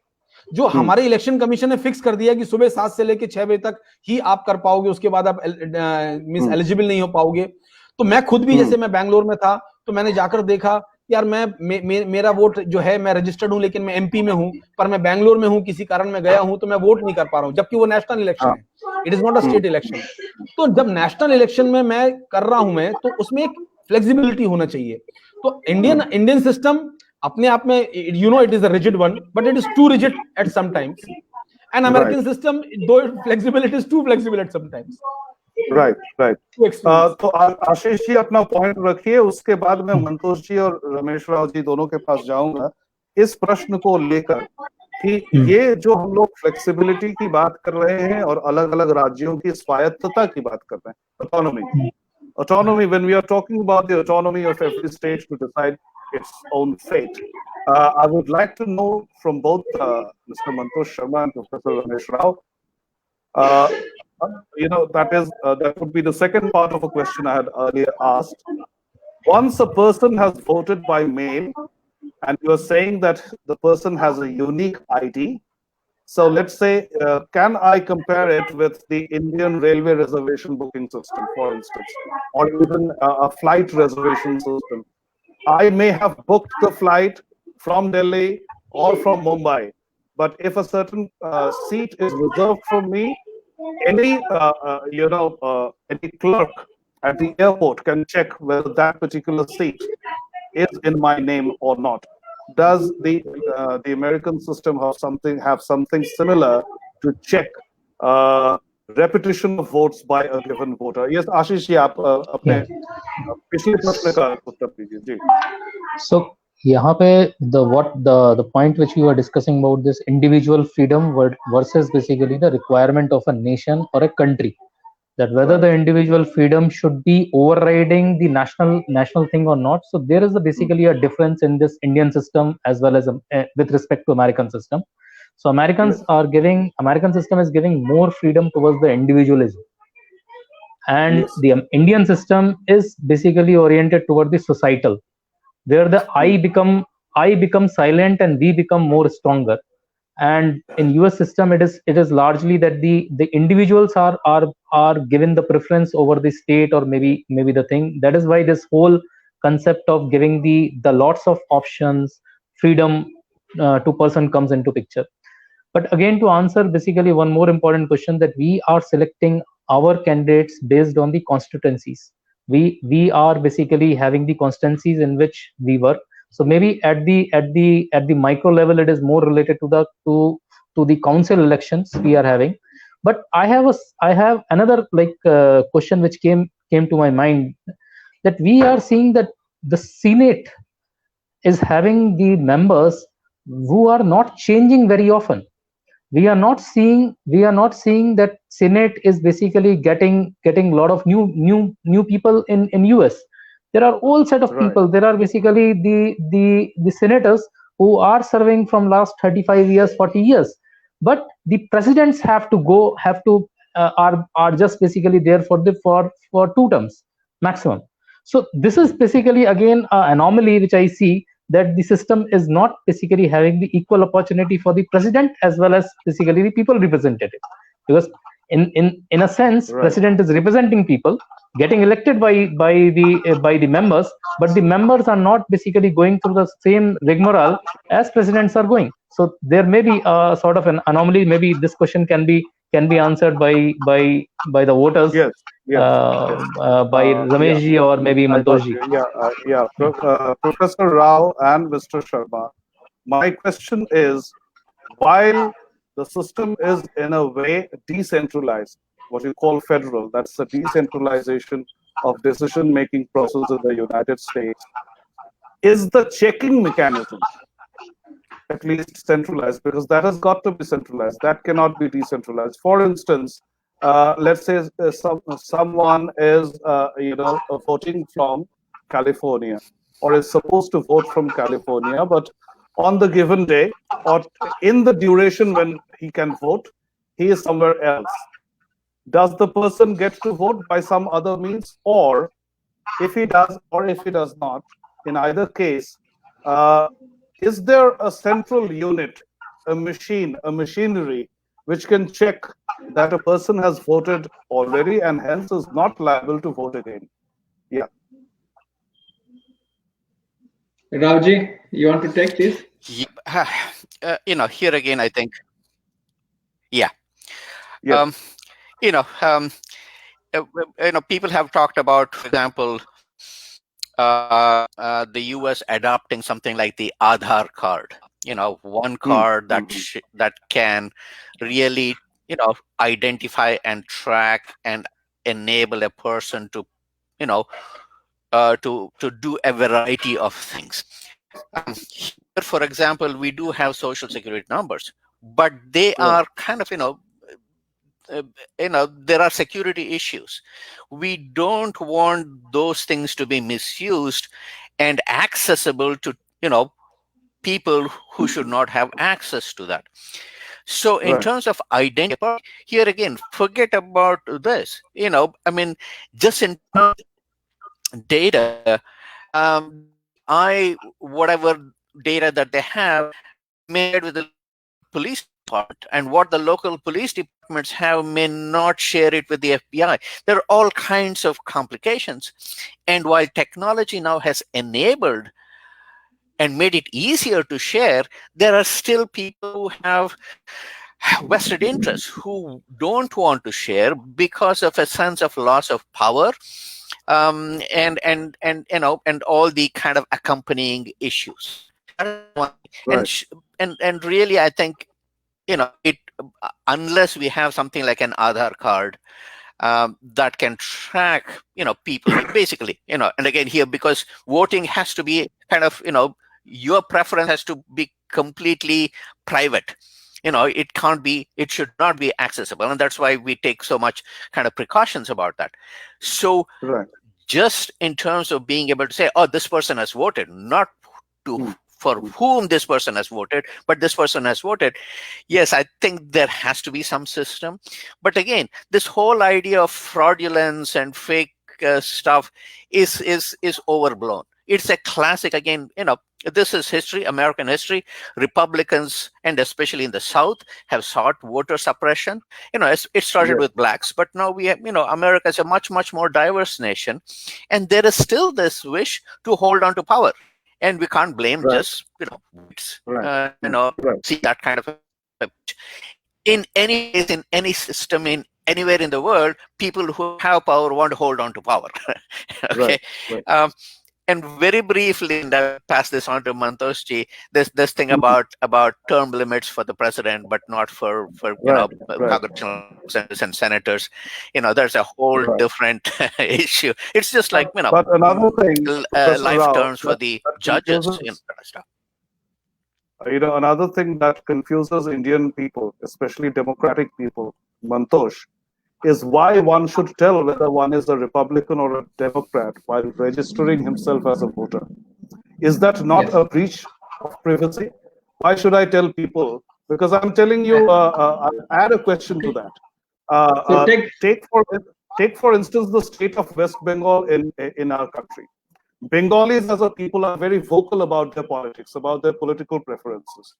जो हमारे इलेक्शन कमीशन ने फिक्स कर दिया कि सुबह 7 से लेकर 6 बजे तक ही आप कर पाओगे, उसके बाद आप मींस एलिजिबल नहीं हो पाओगे। तो मैं खुद भी, जैसे मैं बैंगलोर में था तो मैंने जाकर देखा यार मेरा वोट जो है, मैं रजिस्टर्ड हूं लेकिन मैं एमपी में हूं, पर मैं बैंगलोर में हूं, किसी कारण मैं गया हूं तो मैं वोट नहीं कर पा रहा हूं, जबकि वो नेशनल इलेक्शन है, it is not a state election. तो जब नेशनल इलेक्शन में मैं कर रहा हूं मैं, तो उसमें एक फ्लेक्सिबिलिटी होना चाहिए। तो इंडियन सिस्टम अपने आप में, you know, it is a rigid one, but it is too rigid at some times, and American system too flexible, is too flexible at some times. Right. तो आशीष जी अपना पॉइंट रखिए, उसके बाद मैं मंतोष जी और रमेश राव जी दोनों के पास जाऊंगा इस प्रश्न को लेकर कि ये जो हम लोग फ्लेक्सिबिलिटी की बात कर रहे हैं और अलग अलग राज्यों की स्वायत्तता की बात कर रहे हैं, autonomy, when we are talking about the autonomy of every state to decide its own fate, I would like to know from both Mr. Mantosh Sharma and Professor Ramesh Rao, that would be the second part of a question I had earlier asked. Once a person has voted by mail, and you are saying that the person has a unique ID, so let's say, can I compare it with the Indian railway reservation booking system, for instance, or even a flight reservation system? I may have booked the flight from Delhi or from Mumbai, but if a certain seat is reserved for me, any clerk at the airport can check whether that particular seat is in my name or not. Does the American system have something similar to check repetition of votes by a given voter? Yes, Ashish जी, आप अपने पिछले प्रश्न का उत्तर दीजिए जी। So यहाँ पे the point which we were discussing about this individual freedom versus basically the requirement of a nation or a country, that whether the individual freedom should be overriding the national thing or not. So there is basically a difference in this Indian system as well as with respect to American system. So American system is giving more freedom towards the individualism, and the Indian system is basically oriented toward the societal, where the I become silent and we become more stronger. And in US system, it is largely that the individuals are given the preference over the state or maybe the thing. That is why this whole concept of giving the lots of options, freedom to person comes into picture. But again, to answer basically one more important question, that we are selecting our candidates based on the constituencies. We are basically having the constituencies in which we work. So maybe at the micro level, it is more related to the council elections we are having. But I have another question which came to my mind, that we are seeing that the Senate is having the members who are not changing very often. We are not seeing that Senate is basically getting a lot of new people in US. There are all set of people. There are basically the senators who are serving from last 35 years, 40 years, but the presidents are just basically there for 2 terms maximum. So this is basically again an anomaly which I see, that the system is not basically having the equal opportunity for the president as well as basically the people representative, because in a sense, president is representing people, getting elected by the members, but the members are not basically going through the same rigmarole as presidents are going. So there may be a sort of an anomaly. Maybe this question can be answered by the voters. By Ramesh ji or maybe Mantosh ji. Professor Rao and Mr. Sharma, my question is, while the system is in a way decentralized, what you call federal, that's the decentralization of decision-making process in the United States, is the checking mechanism at least centralized, because that has got to be centralized. That cannot be decentralized. For instance, let's say someone is, voting from California, or is supposed to vote from California, but on the given day or in the duration when he can vote, he is somewhere else. Does the person get to vote by some other means, or if he does or if he does not, in either case, is there a central unit, a machine, a machinery, which can check that a person has voted already and hence is not liable to vote again? Yeah. Ravji, you want to take this? Here again, I think, yeah. Yes. People have talked about, for example, the US adopting something like the Aadhaar card. One card that can really, identify and track and enable a person to, to do a variety of things. Here, for example, we do have social security numbers, but they are kind of, there are security issues. We don't want those things to be misused and accessible to, people who should not have access to that. So in terms of identity, here again, forget about this. Just in terms of data, whatever data that they have made with the police department, and what the local police departments have may not share it with the FBI. There are all kinds of complications. And while technology now has enabled and made it easier to share, there are still people who have vested interests who don't want to share because of a sense of loss of power, and all the kind of accompanying issues. And really, I think, unless we have something like an Aadhaar card that can track, people basically, and again here, because voting has to be kind of, your preference has to be completely private. It should not be accessible. And that's why we take so much kind of precautions about that. So just in terms of being able to say, oh, this person has voted, not to for whom this person has voted, but this person has voted. Yes, I think there has to be some system. But again, this whole idea of fraudulence and fake stuff is overblown. It's a classic, again, this is history, American history. Republicans, and especially in the South, have sought voter suppression. It started with blacks, but now we have, America is a much, much more diverse nation. And there is still this wish to hold on to power. And we can't blame just, see that kind of in any case, in any system, in anywhere in the world, people who have power want to hold on to power. Okay. And very briefly, and I'll pass this on to Mantoshji, this thing about term limits for the president, but not for congressional representatives and senators. There's a whole different issue. It's just like, but another thing, life terms for the judges. Stuff. Another thing that confuses Indian people, especially democratic people, Mantosh, is why one should tell whether one is a Republican or a Democrat while registering himself as a voter. Is that not a breach of privacy? Why should I tell people? Because I'm telling you, I'll add a question to that. Take for instance the state of West Bengal in our country. Bengalis as a people are very vocal about their politics, about their political preferences,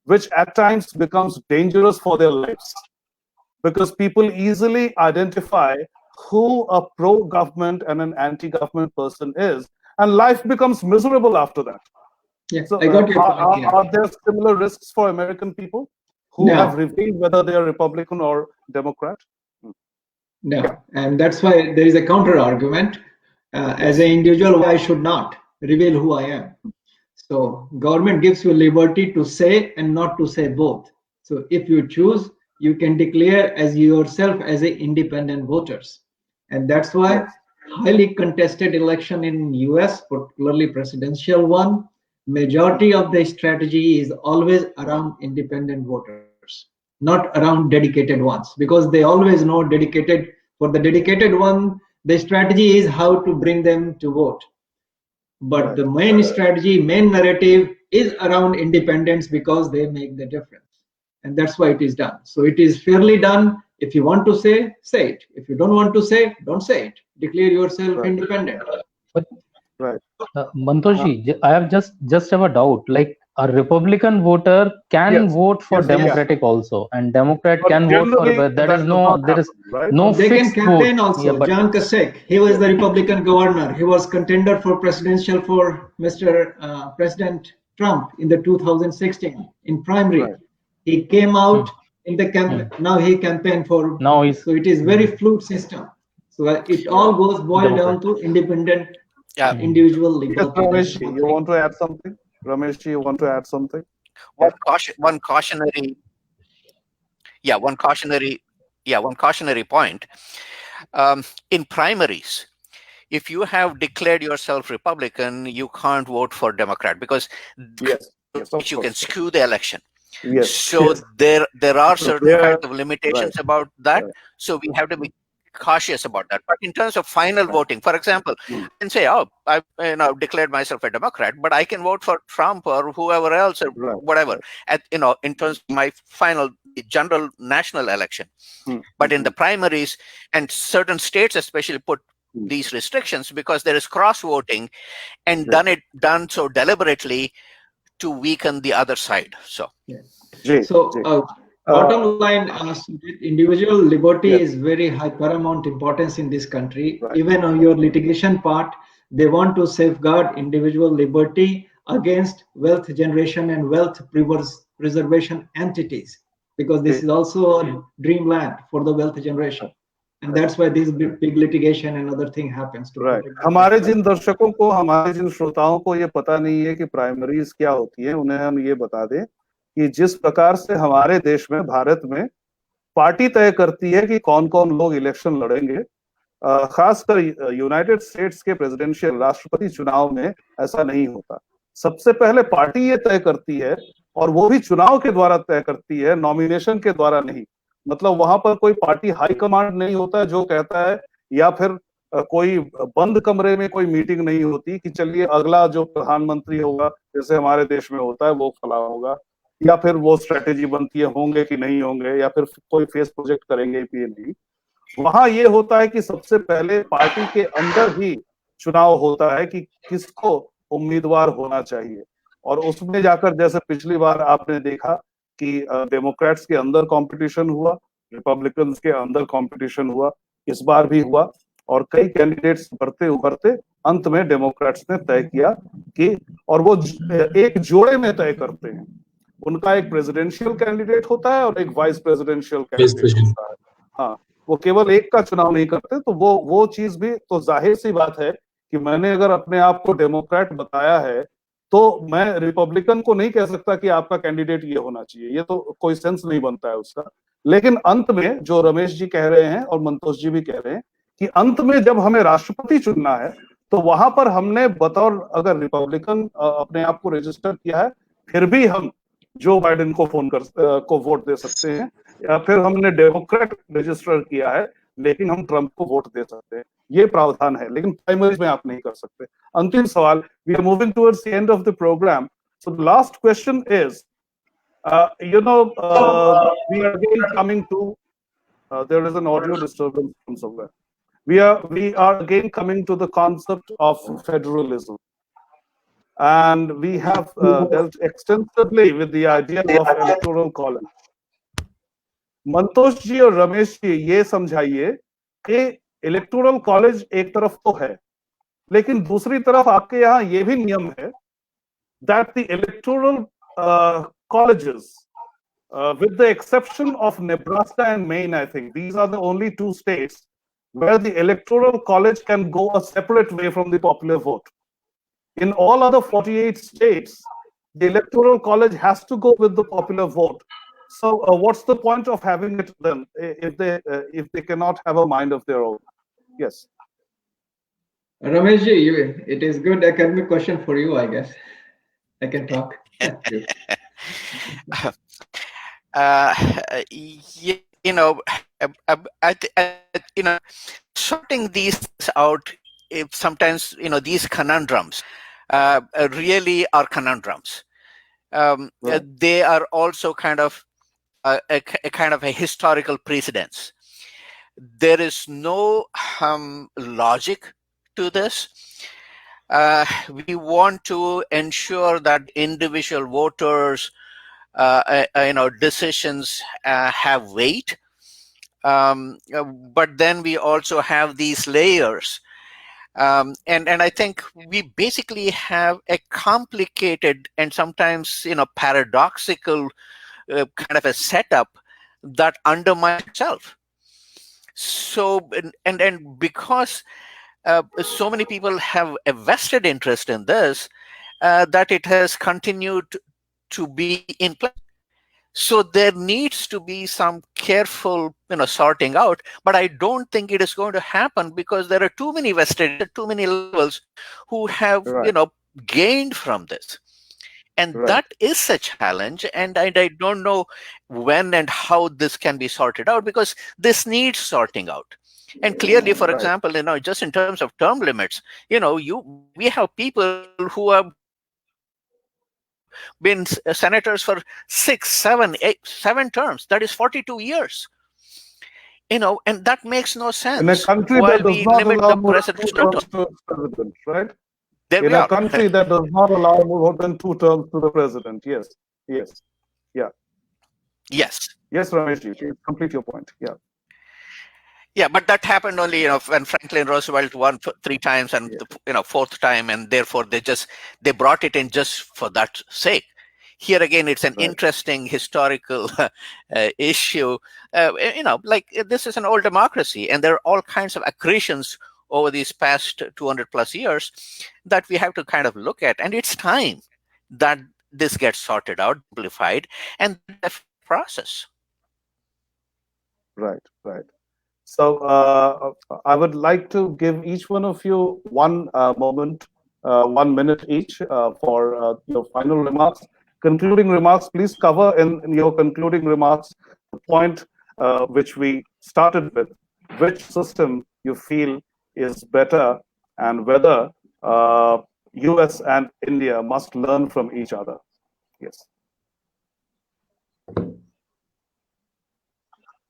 which at times becomes dangerous for their lives, because people easily identify who a pro-government and an anti-government person is, and life becomes miserable after that. Yeah, so, I got your point. Are there similar risks for American people who have revealed whether they are Republican or Democrat? No, and that's why there is a counter argument. As an individual, I should not reveal who I am. So government gives you liberty to say and not to say both. So if you choose, you can declare as yourself as a independent voters. And that's why highly contested election in US, particularly presidential one, majority of the strategy is always around independent voters, not around dedicated ones, because they always know dedicated, for the dedicated one, the strategy is how to bring them to vote. But the main strategy, main narrative is around independents because they make the difference. And that's why it is done. So it is fairly done. If you want to say it. If you don't want to say, don't say it. Declare yourself independent. But Right. Mantoshji, I have just have a doubt. Like a Republican voter can vote for Democratic also, and Democrat But can vote for. generally, There that is does no not there is happen, right? no They can fixed campaign vote. also. Yeah, but John Kasich, he was the Republican governor. He was contender for presidential for Mr. President Trump in the 2016 in primary. Right. He came out in the campaign. Now he campaigned for. now he's So it is very fluid system. So it all goes boiled down Democrat. to independent Yeah. individual Yes, liberty. Ramesh, you want to add something? Ramesh, you want to add something? One cautionary point. In primaries, if you have declared yourself Republican, you can't vote for Democrat because Yes, of you course. can skew the election. Yes. So there are certain kinds of limitations about that. Right. So we have to be cautious about that. But in terms of final voting, for example, I can say, oh, I've declared myself a Democrat, but I can vote for Trump or whoever else or whatever. In terms of my final general national election. But in the primaries, and certain states especially put these restrictions because there is cross voting, and done so deliberately to weaken the other side. So bottom line, individual liberty is very high paramount importance in this country. Right. Even on your litigation part, they want to safeguard individual liberty against wealth generation and wealth preservation entities, because this is also a dreamland for the wealth generation. And that's why this big litigation and other thing happens. हमारे जिन दर्शकों को, हमारे जिन श्रोताओं को ये पता नहीं है कि प्राइमरीज क्या होती है, उन्हें हम ये बता दें कि जिस प्रकार से हमारे देश में, भारत में पार्टी तय करती है कि कौन कौन लोग इलेक्शन लड़ेंगे, खासकर यूनाइटेड स्टेट्स के प्रेसिडेंशियल राष्ट्रपति चुनाव में ऐसा नहीं होता। सबसे पहले पार्टी ये तय करती है, और वो भी चुनाव के द्वारा तय करती है, नॉमिनेशन के द्वारा नहीं। मतलब वहां पर कोई पार्टी हाई कमांड नहीं होता जो कहता है, या फिर कोई बंद कमरे में कोई मीटिंग नहीं होती कि चलिए अगला जो प्रधानमंत्री होगा, जैसे हमारे देश में होता है, वो फला होगा, या फिर वो स्ट्रेटेजी बनती है होंगे कि नहीं होंगे, या फिर कोई फेस प्रोजेक्ट करेंगे कि नहीं। वहां ये होता है कि सबसे पहले पार्टी के अंदर ही चुनाव होता है कि किसको उम्मीदवार होना चाहिए, और उसमें जाकर जैसे पिछली बार आपने देखा कि डेमोक्रेट्स के अंदर कंपटीशन हुआ, रिपब्लिकन्स के अंदर कंपटीशन हुआ, इस बार भी हुआ, और कई कैंडिडेट्स बढ़ते उभरते अंत में डेमोक्रेट्स ने तय किया कि, और वो एक जोड़े में तय करते हैं, उनका एक प्रेसिडेंशियल कैंडिडेट होता है और एक वाइस प्रेसिडेंशियल कैंडिडेट होता है। हाँ, वो केवल एक का चुनाव नहीं करते। तो वो चीज भी, तो जाहिर सी बात है कि मैंने अगर अपने आप को डेमोक्रेट बताया है, तो मैं रिपब्लिकन को नहीं कह सकता कि आपका कैंडिडेट ये होना चाहिए, ये तो कोई सेंस नहीं बनता है उसका। लेकिन अंत में जो रमेश जी कह रहे हैं और मंतोष जी भी कह रहे हैं कि अंत में जब हमें राष्ट्रपति चुनना है, तो वहां पर हमने बतौर अगर रिपब्लिकन अपने आप को रजिस्टर किया है, फिर भी हम जो बाइडेन को को वोट दे सकते हैं, या फिर हमने डेमोक्रेट रजिस्टर किया है लेकिन हम ट्रंप को वोट दे सकते हैं। ये प्रावधान है, लेकिन प्राइमरीज में आप नहीं कर सकते। अंतिम सवाल, we are moving towards the end of the program, so the last question is, we are again coming to, there is an audio disturbance from somewhere. We are again coming to the concept of federalism, and we have dealt extensively with the idea of electoral college. Mantosh ji और रमेश जी ये समझाइए कि electoral college एक तरफ तो है, लेकिन दूसरी तरफ आपके यहाँ ये भी नियम है that the electoral colleges, with the exception of Nebraska and Maine, I think these are the only two states where the electoral college can go a separate way from the popular vote. In all other 48 states, the electoral college has to go with the popular vote. So what's the point of having it then if they cannot have a mind of their own? Yes. Ramesh ji, it is good academic question for you, I guess. I can talk. You know, you know, sorting these out, if sometimes, you know, these conundrums really are conundrums. They are also kind of a kind of a historical precedence. There is no logic to this. We want to ensure that individual voters, you know, decisions have weight. But then we also have these layers. And I think we basically have a complicated and sometimes, you know, paradoxical kind of a setup that undermines itself. So, and because so many people have a vested interest in this, that it has continued to be in place. So there needs to be some careful, you know, sorting out. But I don't think it is going to happen because there are too many vested, too many levels who have, you know, gained from this. And that is a challenge. And I don't know when and how this can be sorted out, because this needs sorting out. And clearly, for example, you know, just in terms of term limits, you know, we have people who have been senators for 6, 7, 8, 7 terms. That is 42 years. You know, and that makes no sense. In a country that does not allow more than 2 terms to the president, right? In a country that does not allow more than 2 terms to the president. Yes. Yes. Yeah. Yes. Yes, Rameshji, complete your point. Yeah. Yeah, but that happened only, you know, when Franklin Roosevelt won 3 times, and the, you know, 4th time, and therefore they brought it in just for that sake. Here again, it's an interesting historical issue. You know, like, this is an old democracy, and there are all kinds of accretions over these past 200 plus years that we have to kind of look at, and it's time that this gets sorted out, simplified, and the process. Right. So I would like to give each one of you one moment, 1 minute each for your final remarks. Concluding remarks, please cover in your concluding remarks the point which we started with, which system you feel is better, and whether US and India must learn from each other. Yes.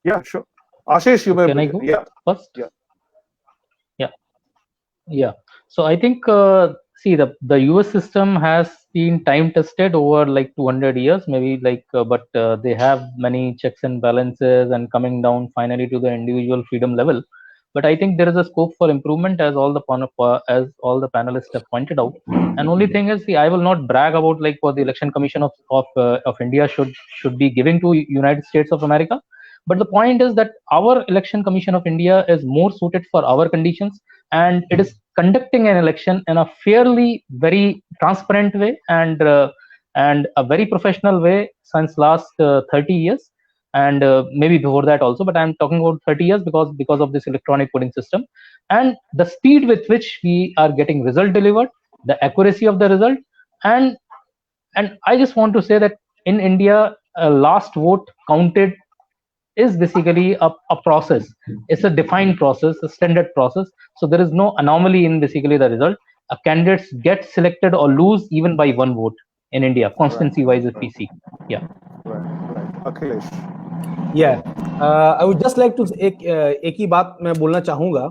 Yeah, sure. Ashish, you may. Can I go first? Yeah. So I think, see, the US system has been time tested over like 200 years, maybe, like, but they have many checks and balances and coming down finally to the individual freedom level. But I think there is a scope for improvement, as all the panelists have pointed out. And only thing is, see, I will not brag about like what the Election Commission of India should be giving to United States of America. But the point is that our Election Commission of India is more suited for our conditions, and it is conducting an election in a fairly very transparent way and a very professional way since last 30 years, and maybe before that also. But I'm talking about 30 years because of this electronic voting system, and the speed with which we are getting result delivered, the accuracy of the result, and I just want to say that in India, a last vote counted is basically a process. It's a defined process, a standard process. So there is no anomaly in basically the result. Candidates get selected or lose even by 1 vote in India, constancy wise, if we see. Yeah. Right. Akhilesh. Yeah. I would just like to एक ही बात मैं बोलना चाहूंगा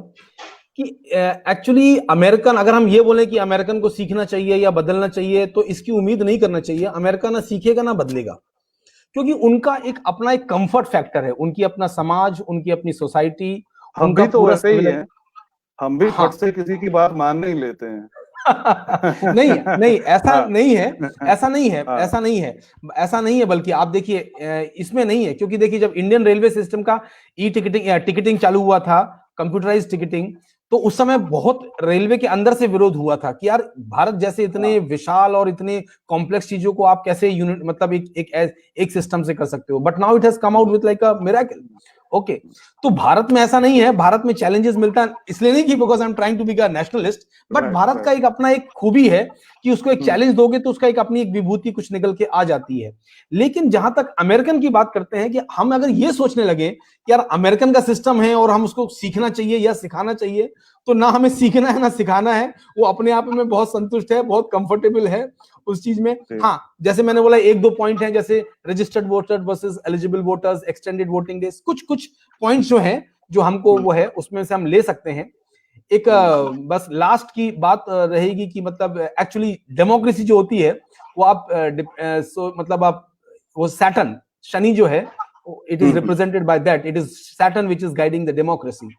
कि actually American, अगर हम ये बोलें कि अमेरिकन को सीखना चाहिए या बदलना चाहिए, तो इसकी उम्मीद नहीं करना चाहिए। अमेरिका ना सीखेगा ना बदलेगा, क्योंकि उनका एक अपना एक कंफर्ट फैक्टर है, उनकी अपना समाज, उनकी अपनी सोसाइटी। हम भी तो वैसे ही हैं, हम भी फट से किसी की बात मान नहीं लेते हैं। नहीं, ऐसा नहीं है, बल्कि आप देखिए इसमें नहीं है, क्योंकि देखिए जब इंडियन रेलवे सिस्टम का टिकटिंग चालू हुआ था, कंप्यूटराइज्ड टिकटिंग, तो उस समय बहुत रेलवे के अंदर से विरोध हुआ था कि यार भारत जैसे इतने विशाल और इतने कॉम्प्लेक्स चीजों को आप कैसे यूनिट, मतलब एक सिस्टम से कर सकते हो। But now it has come out with like a miracle. Okay, तो भारत में ऐसा नहीं है, भारत में चैलेंजेस मिलता है, इसलिए नहीं कि because I am trying to be a nationalist, but Bharat का एक अपना एक खूबी है कि उसको एक चैलेंज दोगे तो उसका एक अपनी एक विभूति कुछ निकल के आ जाती है। लेकिन जहां तक अमेरिकन की बात करते हैं कि हम अगर ये सोचने लगे कि यार अमेरिकन का सिस्टम है और हम उसको सीखना चाहिए या सिखाना चाहिए, तो ना हमें सीखना है ना सिखाना है, वो अपने आप में बहुत संतुष्ट है, बहुत कंफर्टेबल है उस चीज में। हाँ, जैसे मैंने बोला एक दो पॉइंट है, जैसे registered voter versus eligible voters, extended voting days, कुछ कुछ पॉइंट्स जो है जो हमको वो है उसमें से हम ले सकते हैं। एक बस लास्ट की बात रहेगी कि मतलब एक्चुअली डेमोक्रेसी जो होती है वो आप मतलब आप वो सैटर्न, शनि जो है, it is represented by that. It is Saturn which is guiding the democracy.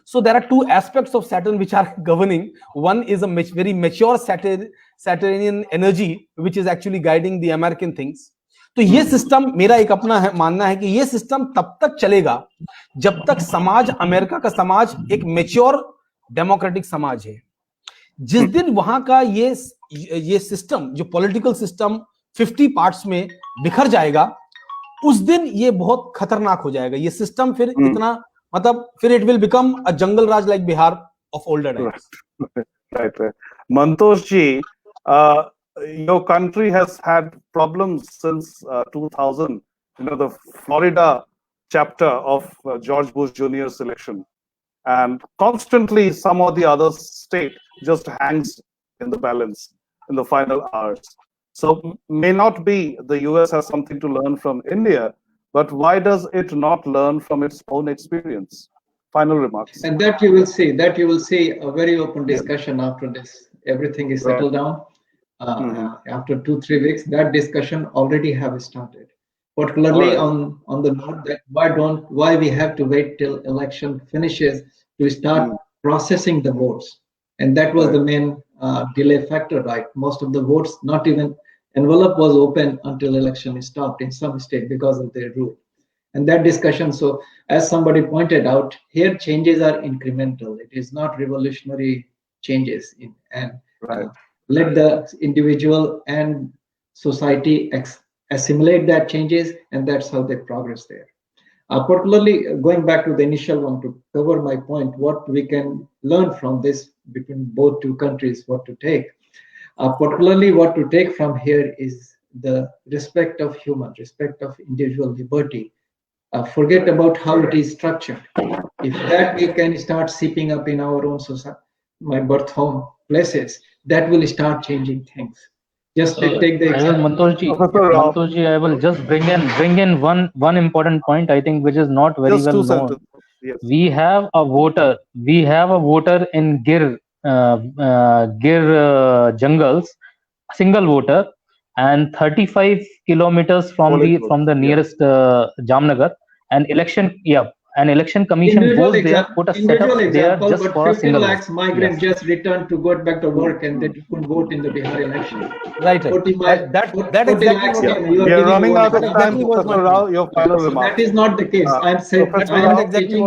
So there are two aspects of Saturn which are governing. One is a very mature Saturnian energy which is actually guiding the American things. तो ये system, मेरा एक अपना मानना है कि ये system तब तक चलेगा जब तक समाज, अमेरिका का समाज एक मेच्योर डेमोक्रेटिक समाज है। जिस दिन वहां का ये सिस्टम, जो पॉलिटिकल सिस्टम 50 पार्ट्स में बिखर जाएगा, उस दिन ये बहुत खतरनाक हो जाएगा ये सिस्टम। फिर इतना मतलब फिर it will become a jungle Raj like Bihar of older times. Right. Mantosh ji, your country has had problems since 2000. You know, the Florida chapter of George Bush Jr.'s election, and constantly some or the other state just hangs in the balance in the final hours. So may not be the US has something to learn from India, but why does it not learn from its own experience? Final remarks. And that you will see a very open discussion after this. Everything is settled down. After 2-3 weeks, that discussion already have started. Particularly on the note that why we have to wait till election finishes to start processing the votes, and that was the main delay factor, right? Most of the votes, not even envelope was open until election stopped in some state because of their rule. And that discussion, so as somebody pointed out, here changes are incremental. It is not revolutionary changes let the individual and society assimilate that changes, and that's how they progress there. Particularly going back to the initial one to cover my point, what we can learn from this between both two countries, what to take. Particularly what to take from here is the respect of individual liberty. Forget about how it is structured. If that we can start seeping up in our own society, my birth home places, that will start changing things. Just take the example. Mantosh ji, I will just bring in one important point, I think, which is not very Just well known. Yes. We have a voter in Gir jungles, single voter, and 35 kilometers from the nearest Jamnagar. An election commission goes there, put a setup there just for a single lakhs migrants just returned to go back to work, and they couldn't vote in the Bihar election. Right. That exactly. We are running out of time, Professor Rao. Your final remarks. That is not the case. I'm saying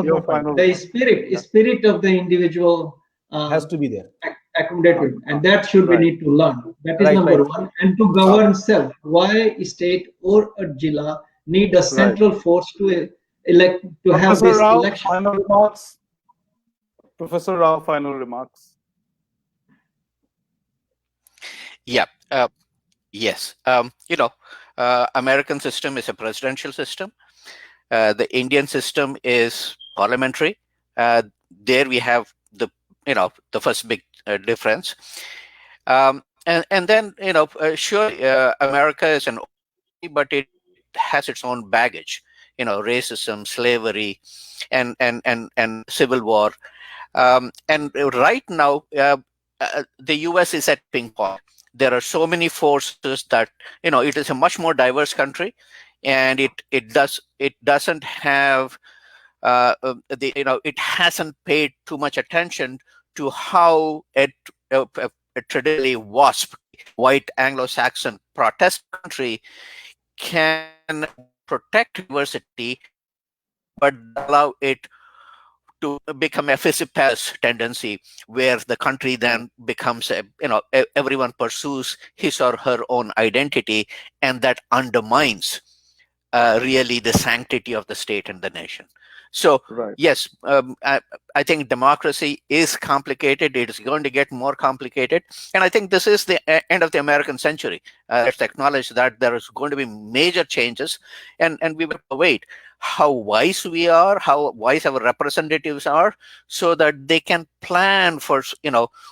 your final the spirit of the individual has to be there, accommodated, and that should we need to learn. That is number one. And to govern self, why state or a jilla need a central force to elect to have this election? Final remarks. Professor Rao, final remarks. Yeah. Yes. American system is a presidential system. The Indian system is parliamentary. There we have the first big difference. And then, sure, America is but it has its own baggage, racism, slavery, and civil war. And right now, the US is at ping pong. There are so many forces that, it is a much more diverse country, and it doesn't have it hasn't paid too much attention to how it traditionally WASP, white Anglo-Saxon protest country, can protect diversity but allow it to become a Sisyphus tendency, where the country then becomes everyone pursues his or her own identity, and that undermines really the sanctity of the state and the nation. So Right. yes, I think democracy is complicated. It is going to get more complicated, and I think this is the end of the American century. Let's acknowledge that there is going to be major changes, and we will await how wise we are, how wise our representatives are, so that they can plan for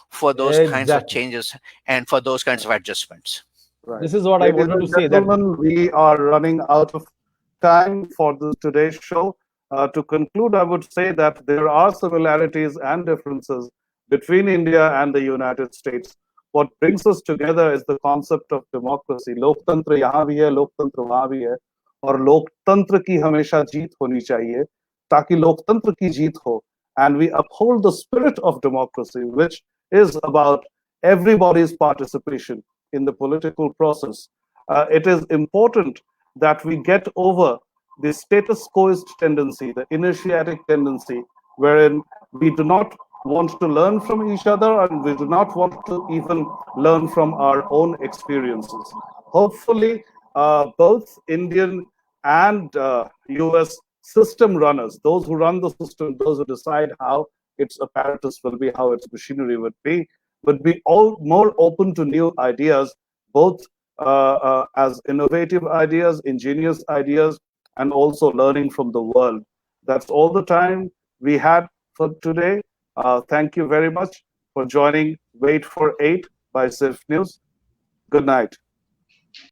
for those kinds of Exactly. changes and for those kinds of adjustments. Right. This is what I Ladies wanted and to say, that gentlemen, we are running out of time for today's show. To conclude, I would say that there are similarities and differences between India and the United States. What brings us together is the concept of democracy. लोकतंत्र यहाँ भी है, लोकतंत्र वहाँ भी है, और लोकतंत्र की हमेशा जीत होनी चाहिए, ताकि लोकतंत्र की जीत हो. And we uphold the spirit of democracy, which is about everybody's participation in the political process. It is important that we get over the status quoist tendency, the initiatic tendency, wherein we do not want to learn from each other and we do not want to even learn from our own experiences. Hopefully, both Indian and US system runners, those who run the system, those who decide how its apparatus will be, how its machinery would be all more open to new ideas, both as innovative ideas, ingenious ideas, and also learning from the world. That's all the time we had for today. Thank you very much for joining Wait for 8 by SIF News. Good night.